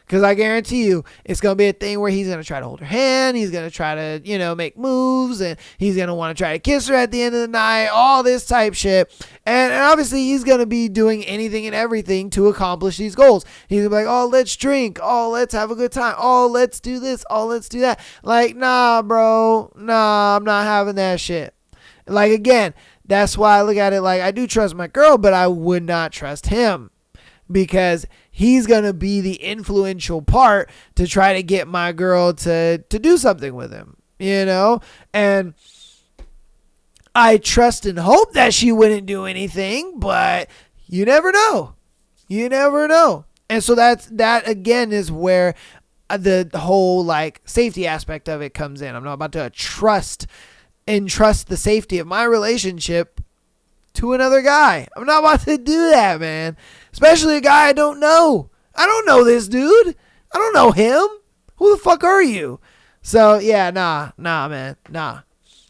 Because I guarantee you, it's going to be a thing where he's going to try to hold her hand. He's going to try to, you know, make moves. And he's going to want to try to kiss her at the end of the night. All this type shit. And obviously, he's going to be doing anything and everything to accomplish these goals. He's going to be like, oh, let's drink. Oh, let's have a good time. Oh, let's do this. Oh, let's do that. Like, nah, bro. Nah, I'm not having that shit. Like, again, that's why I look at it like, I do trust my girl, but I would not trust him. Because he's going to be the influential part to try to get my girl to do something with him, you know? And I trust and hope that she wouldn't do anything, but you never know. You never know. And so that again is where the whole like safety aspect of it comes in. I'm not about to entrust the safety of my relationship to another guy. I'm not about to do that, man. Especially a guy I don't know. I don't know this dude. I don't know him. Who the fuck are you? So, yeah, nah, man, nah.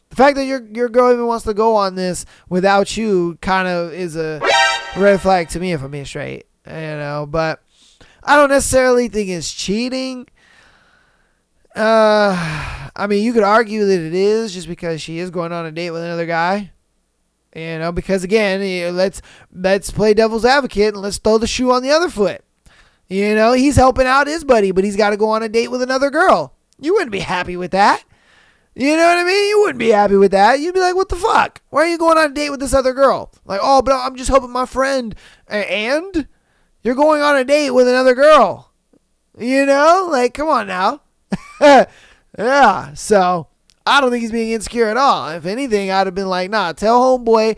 The fact that your girl even wants to go on this without you kind of is a red flag to me, if I'm being straight. You know, but I don't necessarily think it's cheating. I mean, you could argue that it is just because she is going on a date with another guy. You know, because again, let's play devil's advocate and let's throw the shoe on the other foot. You know, he's helping out his buddy, but he's got to go on a date with another girl. You wouldn't be happy with that. You know what I mean? You wouldn't be happy with that. You'd be like, what the fuck? Why are you going on a date with this other girl? Like, oh, but I'm just helping my friend. And you're going on a date with another girl. You know? Like, come on now. Yeah, so I don't think he's being insecure at all. If anything, I'd have been like, nah, tell homeboy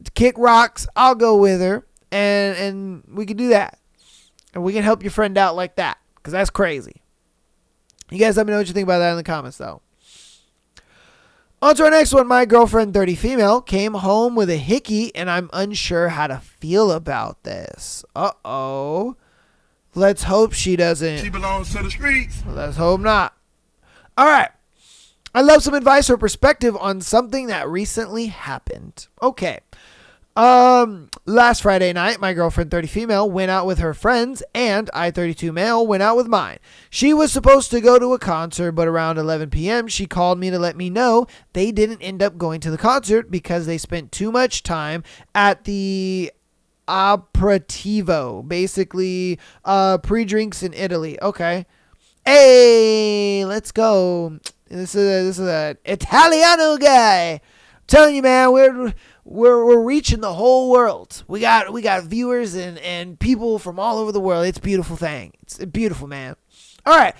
to kick rocks. I'll go with her. and we can do that. And we can help your friend out like that, because that's crazy. You guys let me know what you think about that in the comments, though. On to our next one. My girlfriend, 30 female, came home with a hickey, and I'm unsure how to feel about this. Uh-oh. Let's hope she doesn't. She belongs to the streets. Let's hope not. All right. I love some advice or perspective on something that recently happened. Okay. Last Friday night, my girlfriend, 30 female, went out with her friends, and I, 32 male, went out with mine. She was supposed to go to a concert, but around 11 p.m., she called me to let me know they didn't end up going to the concert because they spent too much time at the aperitivo, basically pre-drinks in Italy. Okay. Hey, let's go. This is a Italiano guy. I'm telling you, man, we're reaching the whole world. We got viewers and people from all over the world. It's a beautiful thing. It's beautiful, man. All right.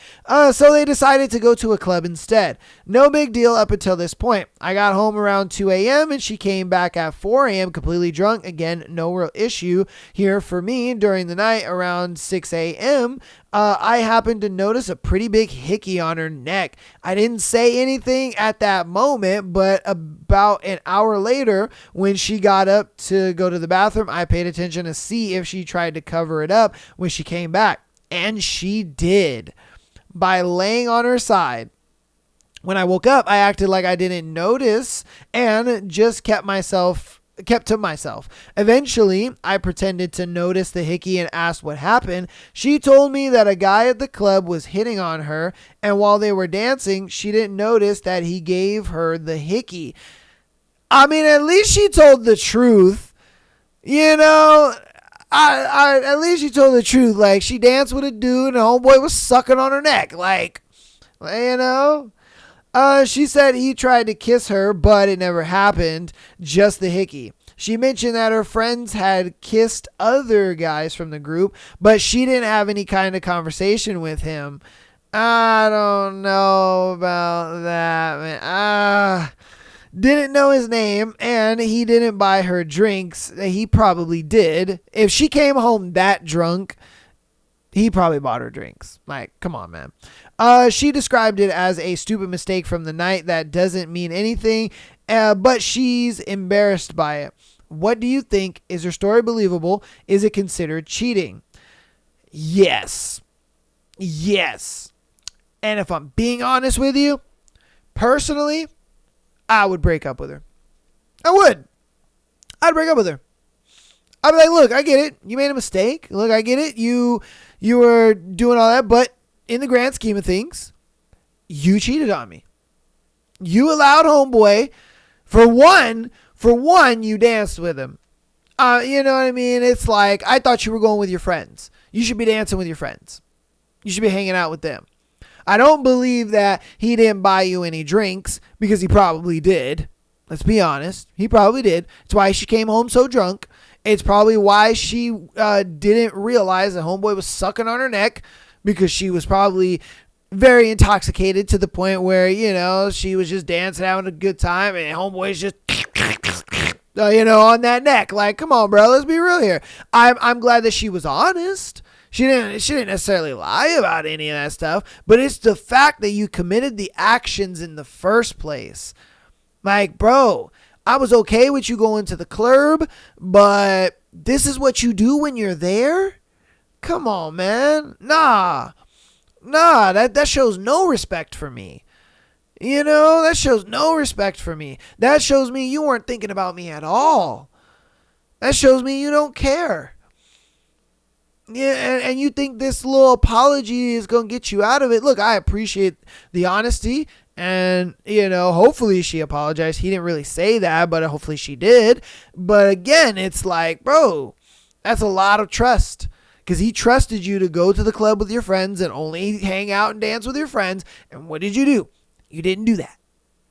So they decided to go to a club instead. No big deal up until this point. I got home around 2 a.m. and she came back at 4 a.m. completely drunk. Again, no real issue here for me. During the night around 6 a.m., I happened to notice a pretty big hickey on her neck. I didn't say anything at that moment, but about an hour later, when she got up to go to the bathroom, I paid attention to see if she tried to cover it up when she came back. And she did, by laying on her side. When I woke up, I acted like I didn't notice and just kept to myself. Eventually, I pretended to notice the hickey and asked what happened. She told me that a guy at the club was hitting on her, and while they were dancing, she didn't notice that he gave her the hickey. I mean, at least she told the truth. You know, at least she told the truth. Like, she danced with a dude and the homeboy was sucking on her neck. Like, you know. She said he tried to kiss her, but it never happened. Just the hickey. She mentioned that her friends had kissed other guys from the group, but she didn't have any kind of conversation with him. I don't know about that, man. Didn't know his name, and he didn't buy her drinks. He probably did. If she came home that drunk, he probably bought her drinks. Like, come on, man. She described it as a stupid mistake from the night that doesn't mean anything, but she's embarrassed by it. What do you think? Is her story believable? Is it considered cheating? Yes. Yes. And if I'm being honest with you, personally, I would break up with her. I would. I'd break up with her. I'd be like, look, I get it. You made a mistake. Look, I get it. You were doing all that, but in the grand scheme of things, you cheated on me. You allowed homeboy, for one, you danced with him. You know what I mean? It's like, I thought you were going with your friends. You should be dancing with your friends. You should be hanging out with them. I don't believe that he didn't buy you any drinks, because he probably did. Let's be honest. He probably did. It's why she came home so drunk. It's probably why she didn't realize that homeboy was sucking on her neck, because she was probably very intoxicated to the point where, you know, she was just dancing, having a good time, and homeboy's just, you know, on that neck. Like, come on, bro. Let's be real here. I'm glad that she was honest. She didn't necessarily lie about any of that stuff, but it's the fact that you committed the actions in the first place. Like, bro, I was okay with you going to the club, but this is what you do when you're there? Come on, man. Nah, that shows no respect for me. You know, that shows no respect for me. That shows me you weren't thinking about me at all. That shows me you don't care. Yeah, and you think this little apology is going to get you out of it. Look, I appreciate the honesty, and, you know, hopefully she apologized. He didn't really say that, but hopefully she did. But again, it's like, bro, that's a lot of trust, because he trusted you to go to the club with your friends and only hang out and dance with your friends. And what did you do? You didn't do that.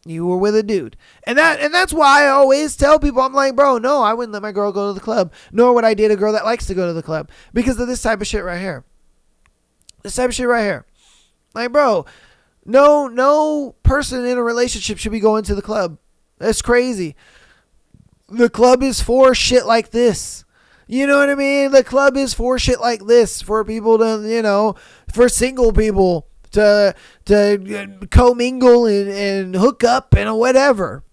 You were with a dude. And that's why I always tell people, I'm like, bro, no, I wouldn't let my girl go to the club, nor would I date a girl that likes to go to the club, because of this type of shit right here. This type of shit right here. Like, bro, no person in a relationship should be going to the club. That's crazy. The club is for shit like this. You know what I mean? The club is for shit like this, for people to, for single people to commingle and hook up and whatever.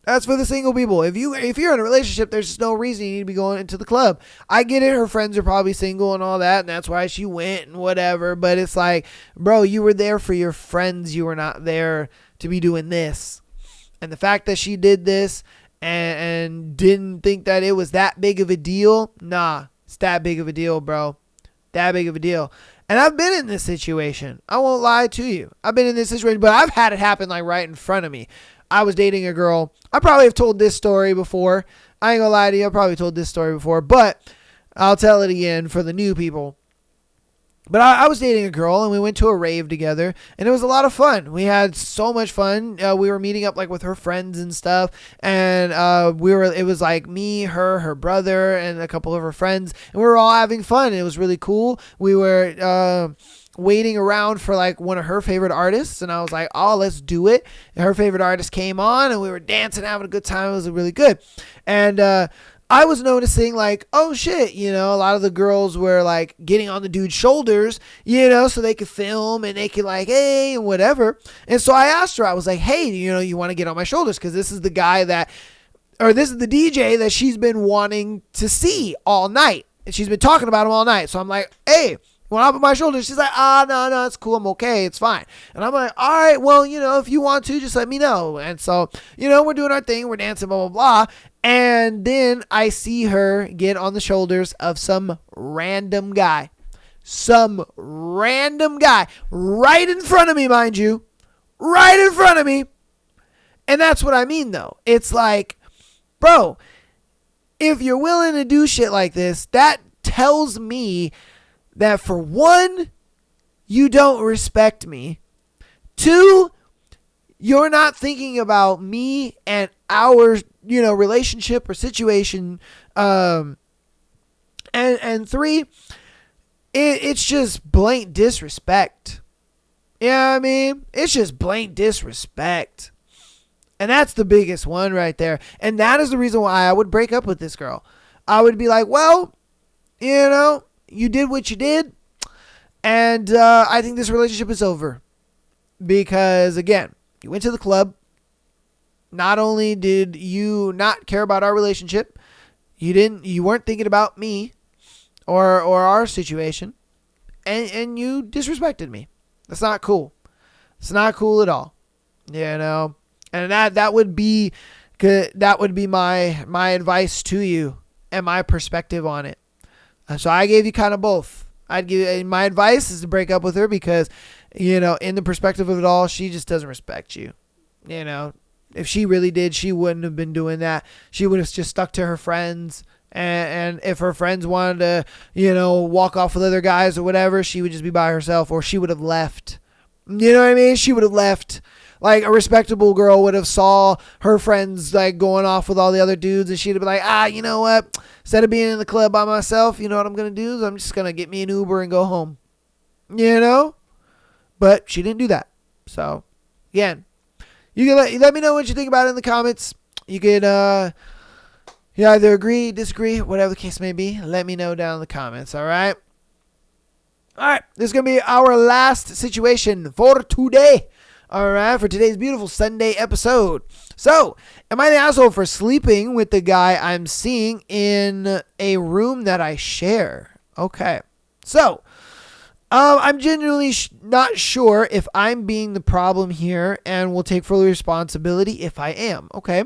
That's for the single people. If you're in a relationship, there's just no reason you need to be going into the club. I get it. Her friends are probably single and all that, and that's why she went and whatever. But it's like, bro, you were there for your friends. You were not there to be doing this. And the fact that she did this and didn't think that it was that big of a deal, nah, it's that big of a deal, bro. That big of a deal. And I've been in this situation. I won't lie to you. I've been in this situation, but I've had it happen like right in front of me. I was dating a girl. I probably have told this story before. I ain't gonna lie to you. I probably told this story before, but I'll tell it again for the new people. But I was dating a girl, and we went to a rave together, and it was a lot of fun. We had so much fun. We were meeting up like with her friends and stuff, and it was like me, her brother, and a couple of her friends, and we were all having fun. And it was really cool. We were waiting around for like one of her favorite artists, and I was like, oh, let's do it. And her favorite artist came on, and we were dancing, having a good time. It was really good. And I was noticing like, oh shit, a lot of the girls were like getting on the dude's shoulders, so they could film and they could like, hey, and whatever. And so I asked her, I was like, hey, you want to get on my shoulders? Cause this is the DJ that she's been wanting to see all night. And she's been talking about him all night. So I'm like, hey, want to hop on my shoulders? She's like, no, it's cool. I'm okay. It's fine. And I'm like, all right, well, if you want to, just let me know. And so, we're doing our thing. We're dancing, blah, blah, blah. And then I see her get on the shoulders of some random guy. Some random guy. Right in front of me, mind you. Right in front of me. And that's what I mean, though. It's like, bro, if you're willing to do shit like this, that tells me that for one, you don't respect me. Two, you're not thinking about me and our, relationship or situation. And three, it's just blatant disrespect. You know what I mean? It's just blatant disrespect. And that's the biggest one right there. And that is the reason why I would break up with this girl. I would be like, well, you did what you did, and I think this relationship is over. Because, again, you went to the club. Not only did you not care about our relationship, you weren't thinking about me or our situation, and you disrespected me. That's not cool. It's not cool at all. And that would be good. That would be my advice to you and my perspective on it. So I gave you kind of both. My advice is to break up with her because, in the perspective of it all, she just doesn't respect you. If she really did, she wouldn't have been doing that. She would have just stuck to her friends. And if her friends wanted to, walk off with other guys or whatever, she would just be by herself, or she would have left. You know what I mean? She would have left. Like a respectable girl would have saw her friends like going off with all the other dudes, and she'd be like, you know what? Instead of being in the club by myself, you know what I'm going to do? Is I'm just going to get me an Uber and go home. But she didn't do that. So, again, you can let me know what you think about it in the comments. You could either agree, disagree, whatever the case may be. Let me know down in the comments, all right? All right, this is going to be our last situation for today. All right, for today's beautiful Sunday episode. So, am I the asshole for sleeping with the guy I'm seeing in a room that I share? Okay, so I'm genuinely not sure if I'm being the problem here and will take full responsibility if I am. Okay,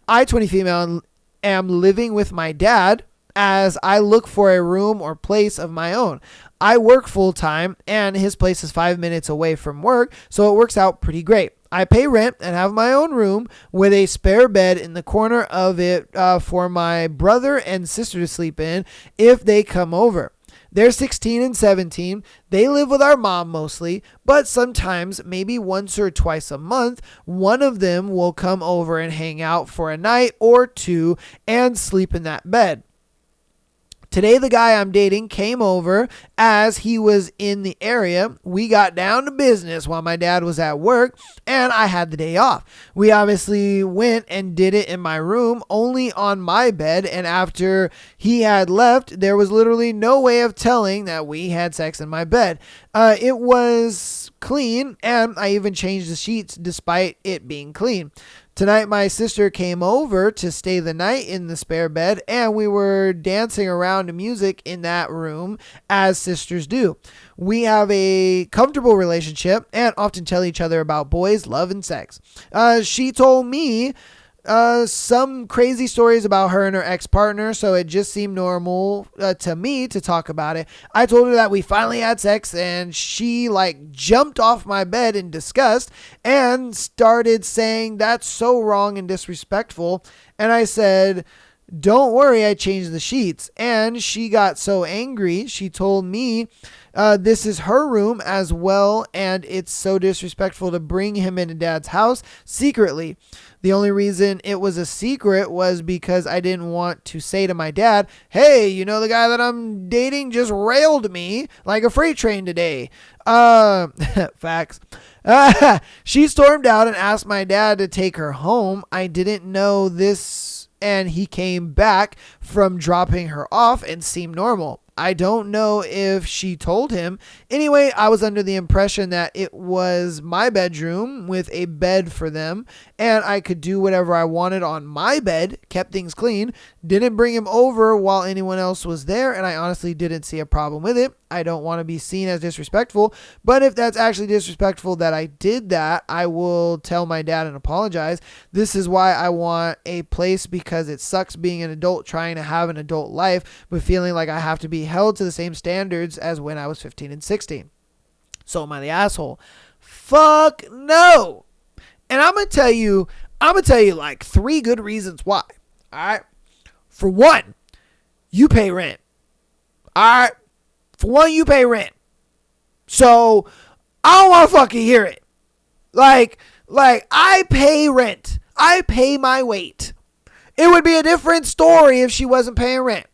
I, 20 female, am living with my dad as I look for a room or place of my own. I work full time and his place is 5 minutes away from work, so it works out pretty great. I pay rent and have my own room with a spare bed in the corner of it for my brother and sister to sleep in if they come over. They're 16 and 17. They live with our mom mostly, but sometimes, maybe once or twice a month, one of them will come over and hang out for a night or two and sleep in that bed. Today, the guy I'm dating came over as he was in the area. We got down to business while my dad was at work and I had the day off. We obviously went and did it in my room, only on my bed. And after he had left, there was literally no way of telling that we had sex in my bed. It was clean, and I even changed the sheets despite it being clean. Tonight, my sister came over to stay the night in the spare bed, and we were dancing around to music in that room, as sisters do. We have a comfortable relationship and often tell each other about boys, love, and sex. She told me some crazy stories about her and her ex-partner, so it just seemed normal to me to talk about it. I told her that we finally had sex, and she jumped off my bed in disgust and started saying that's so wrong and disrespectful. And I said, don't worry, I changed the sheets. And she got so angry, she told me this is her room as well, and it's so disrespectful to bring him into Dad's house secretly. The only reason it was a secret was because I didn't want to say to my dad, hey, the guy that I'm dating just railed me like a freight train today. Facts. She stormed out and asked my dad to take her home. I didn't know this, and he came back from dropping her off and seemed normal. I don't know if she told him. Anyway, I was under the impression that it was my bedroom with a bed for them, and I could do whatever I wanted on my bed, kept things clean, didn't bring him over while anyone else was there, and I honestly didn't see a problem with it. I don't want to be seen as disrespectful, but if that's actually disrespectful that I did that, I will tell my dad and apologize. This is why I want a place, because it sucks being an adult trying to have an adult life, but feeling like I have to be held to the same standards as when I was 15 and 16. So am I the asshole? Fuck no. And I'm going to tell you 3 good reasons why. All right. For one, you pay rent. All right. For one, you pay rent. So I don't want to fucking hear it. Like I pay rent. I pay my weight. It would be a different story if she wasn't paying rent.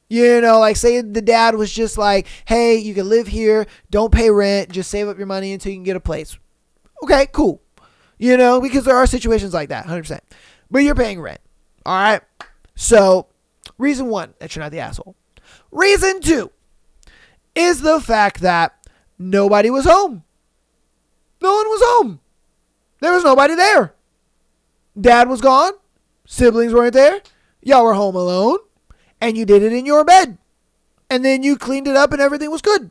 Say the dad was just like, hey, you can live here, don't pay rent, just save up your money until you can get a place. Okay, cool. Because there are situations like that, 100%. But you're paying rent. All right? So, reason 1, that you're not the asshole. Reason 2 is the fact that nobody was home. No one was home. There was nobody there. Dad was gone. Siblings weren't there. Y'all were home alone. And you did it in your bed. And then you cleaned it up and everything was good.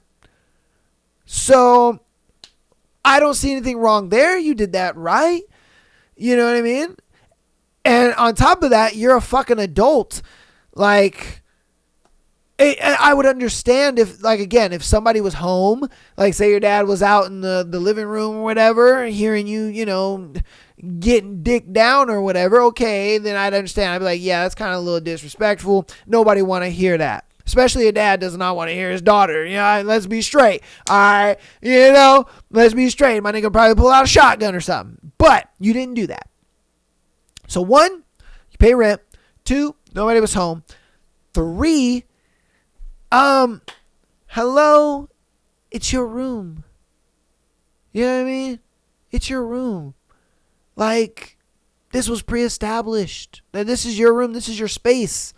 So I don't see anything wrong there. You did that right. You know what I mean? And on top of that, you're a fucking adult. I would understand if somebody was home, say your dad was out in the living room or whatever, hearing you, getting dick down or whatever, okay, then I'd understand. I'd be like, yeah, that's kind of a little disrespectful. Nobody want to hear that. Especially a dad does not want to hear his daughter. Let's be straight. All right. Let's be straight. My nigga probably pull out a shotgun or something. But you didn't do that. So 1, you pay rent. 2, nobody was home. 3, hello, it's your room. You know what I mean? It's your room. This was pre-established. This is your room. This is your space.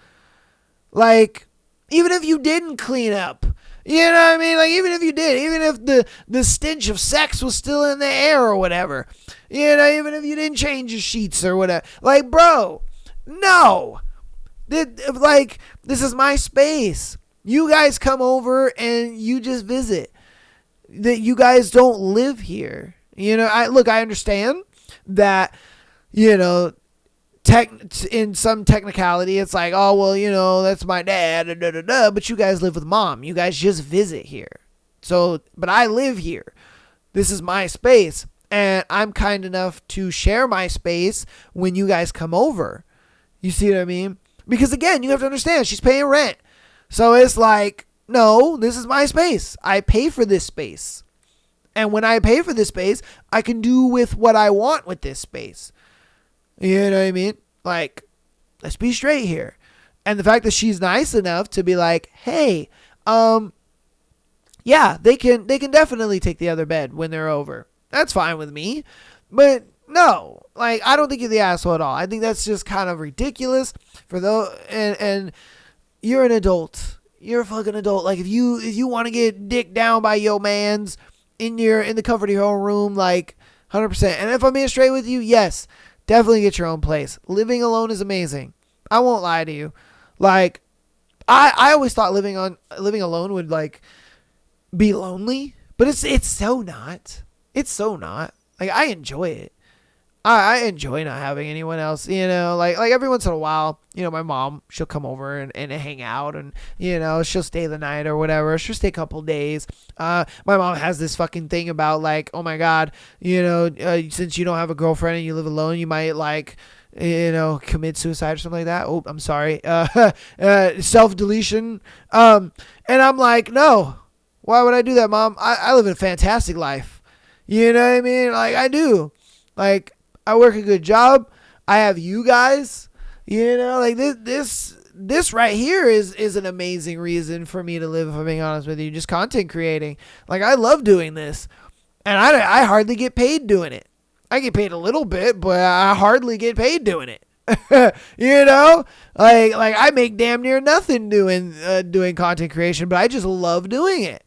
Even if you didn't clean up, you know what I mean? Even if you did, even if the stench of sex was still in the air or whatever, even if you didn't change your sheets or whatever, bro, no. This is my space. You guys come over and you just visit. That you guys don't live here. I understand that, in some technicality, it's like, oh, well, that's my dad, but you guys live with mom. You guys just visit here. So, but I live here. This is my space, and I'm kind enough to share my space when you guys come over. You see what I mean? Because again, you have to understand, she's paying rent. So it's no, this is my space. I pay for this space. And when I pay for this space, I can do with what I want with this space. You know what I mean? Let's be straight here. And the fact that she's nice enough to be like, hey, yeah, they can definitely take the other bed when they're over. That's fine with me. But no, like, I don't think you're the asshole at all. I think that's just kind of ridiculous for those, and you're an adult. You're a fucking adult. Like, if you want to get dick down by your mans in the comfort of your own room, like, 100%. And if I'm being straight with you, yes, definitely get your own place. Living alone is amazing. I won't lie to you. Like, I always thought living alone would, like, be lonely, but it's so not. It's so not. Like, I enjoy it. I enjoy not having anyone else, you know, like every once in a while, you know, my mom, she'll come over and hang out, and, you know, she'll stay the night or whatever. She'll stay a couple days. My mom has this fucking thing about, like, oh my God, you know, since you don't have a girlfriend and you live alone, you might, like, you know, commit suicide or something like that. Oh, I'm sorry. Self-deletion. And I'm like, no, why would I do that, Mom? I live a fantastic life. You know what I mean? Like, I do. Like, I work a good job. I have you guys. You know, like, this right here is an amazing reason for me to live, if I'm being honest with you. Just content creating. Like, I love doing this. And I hardly get paid doing it. I get paid a little bit, but I hardly get paid doing it. You know? Like I make damn near nothing doing content creation, but I just love doing it.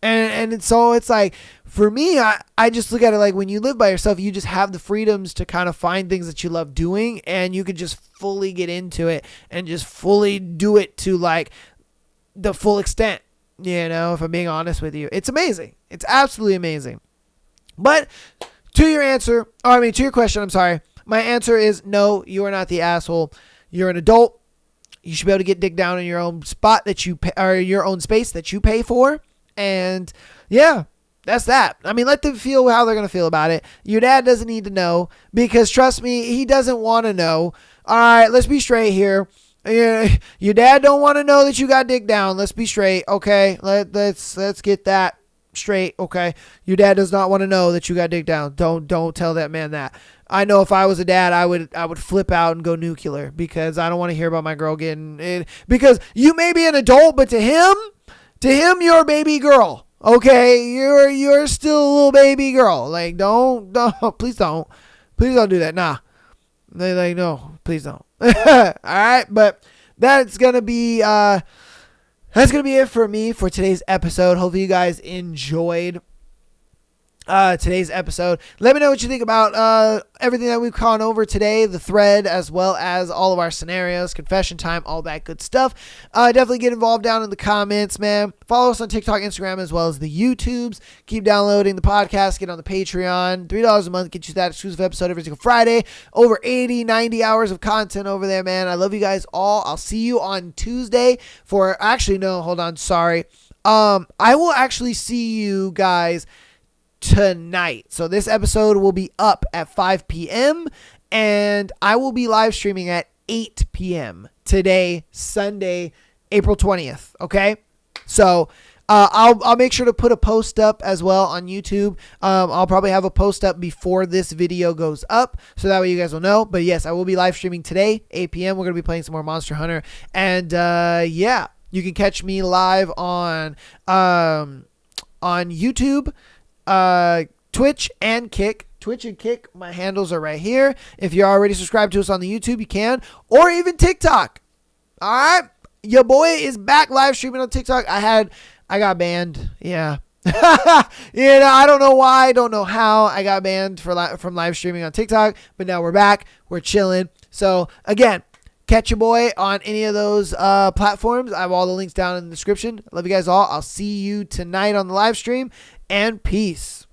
And so it's like, for me, I just look at it like, when you live by yourself, you just have the freedoms to kind of find things that you love doing, and you could just fully get into it and just fully do it to, like, the full extent, you know, if I'm being honest with you. It's amazing. It's absolutely amazing. But to your question, I'm sorry. My answer is no, you are not the asshole. You're an adult. You should be able to get dick down in your own spot that you pay, or your own space that you pay for. And yeah, that's that. I mean, let them feel how they're going to feel about it. Your dad doesn't need to know, because trust me, he doesn't want to know. All right, let's be straight here. Your dad don't want to know that you got dick down. Let's be straight. Okay. Let's get that straight. Okay. Your dad does not want to know that you got dick down. Don't tell that man that. I know if I was a dad, I would flip out and go nuclear, because I don't want to hear about my girl getting it, because you may be an adult, but to him, you're a baby girl. Okay, you're still a little baby girl. Like, don't, please don't do that. Nah, they like, no, please don't. All right, but that's gonna be it for me for today's episode. Hopefully you guys enjoyed today's episode. Let me know what you think about everything that we've gone over today, the thread, as well as all of our scenarios, confession time, all that good stuff. Definitely get involved down in the comments, man. Follow us on TikTok, Instagram, as well as the YouTubes. Keep downloading the podcast. Get on the Patreon. $3 a month. Get you that exclusive episode every single Friday. Over 80, 90 hours of content over there, man. I love you guys all. I'll see you on Tuesday for, actually, no, hold on. Sorry. I will actually see you guys tonight. So this episode will be up at 5 p.m. and I will be live streaming at 8 p.m. today, Sunday, April 20th. Okay. So, I'll make sure to put a post up as well on YouTube. I'll probably have a post up before this video goes up, so that way you guys will know. But yes, I will be live streaming today, 8 p.m. We're going to be playing some more Monster Hunter. And, yeah, you can catch me live on YouTube, Twitch and Kick. Twitch and Kick, my handles are right here. If you're already subscribed to us on the YouTube, you can, or even TikTok. All right, your boy is back live streaming on TikTok. I got banned. Yeah. You know, I don't know why, don't know how I got banned from live streaming on TikTok, but now we're back. We're chilling. So again, catch your boy on any of those platforms. I have all the links down in the description. Love you guys all. I'll see you tonight on the live stream, and peace.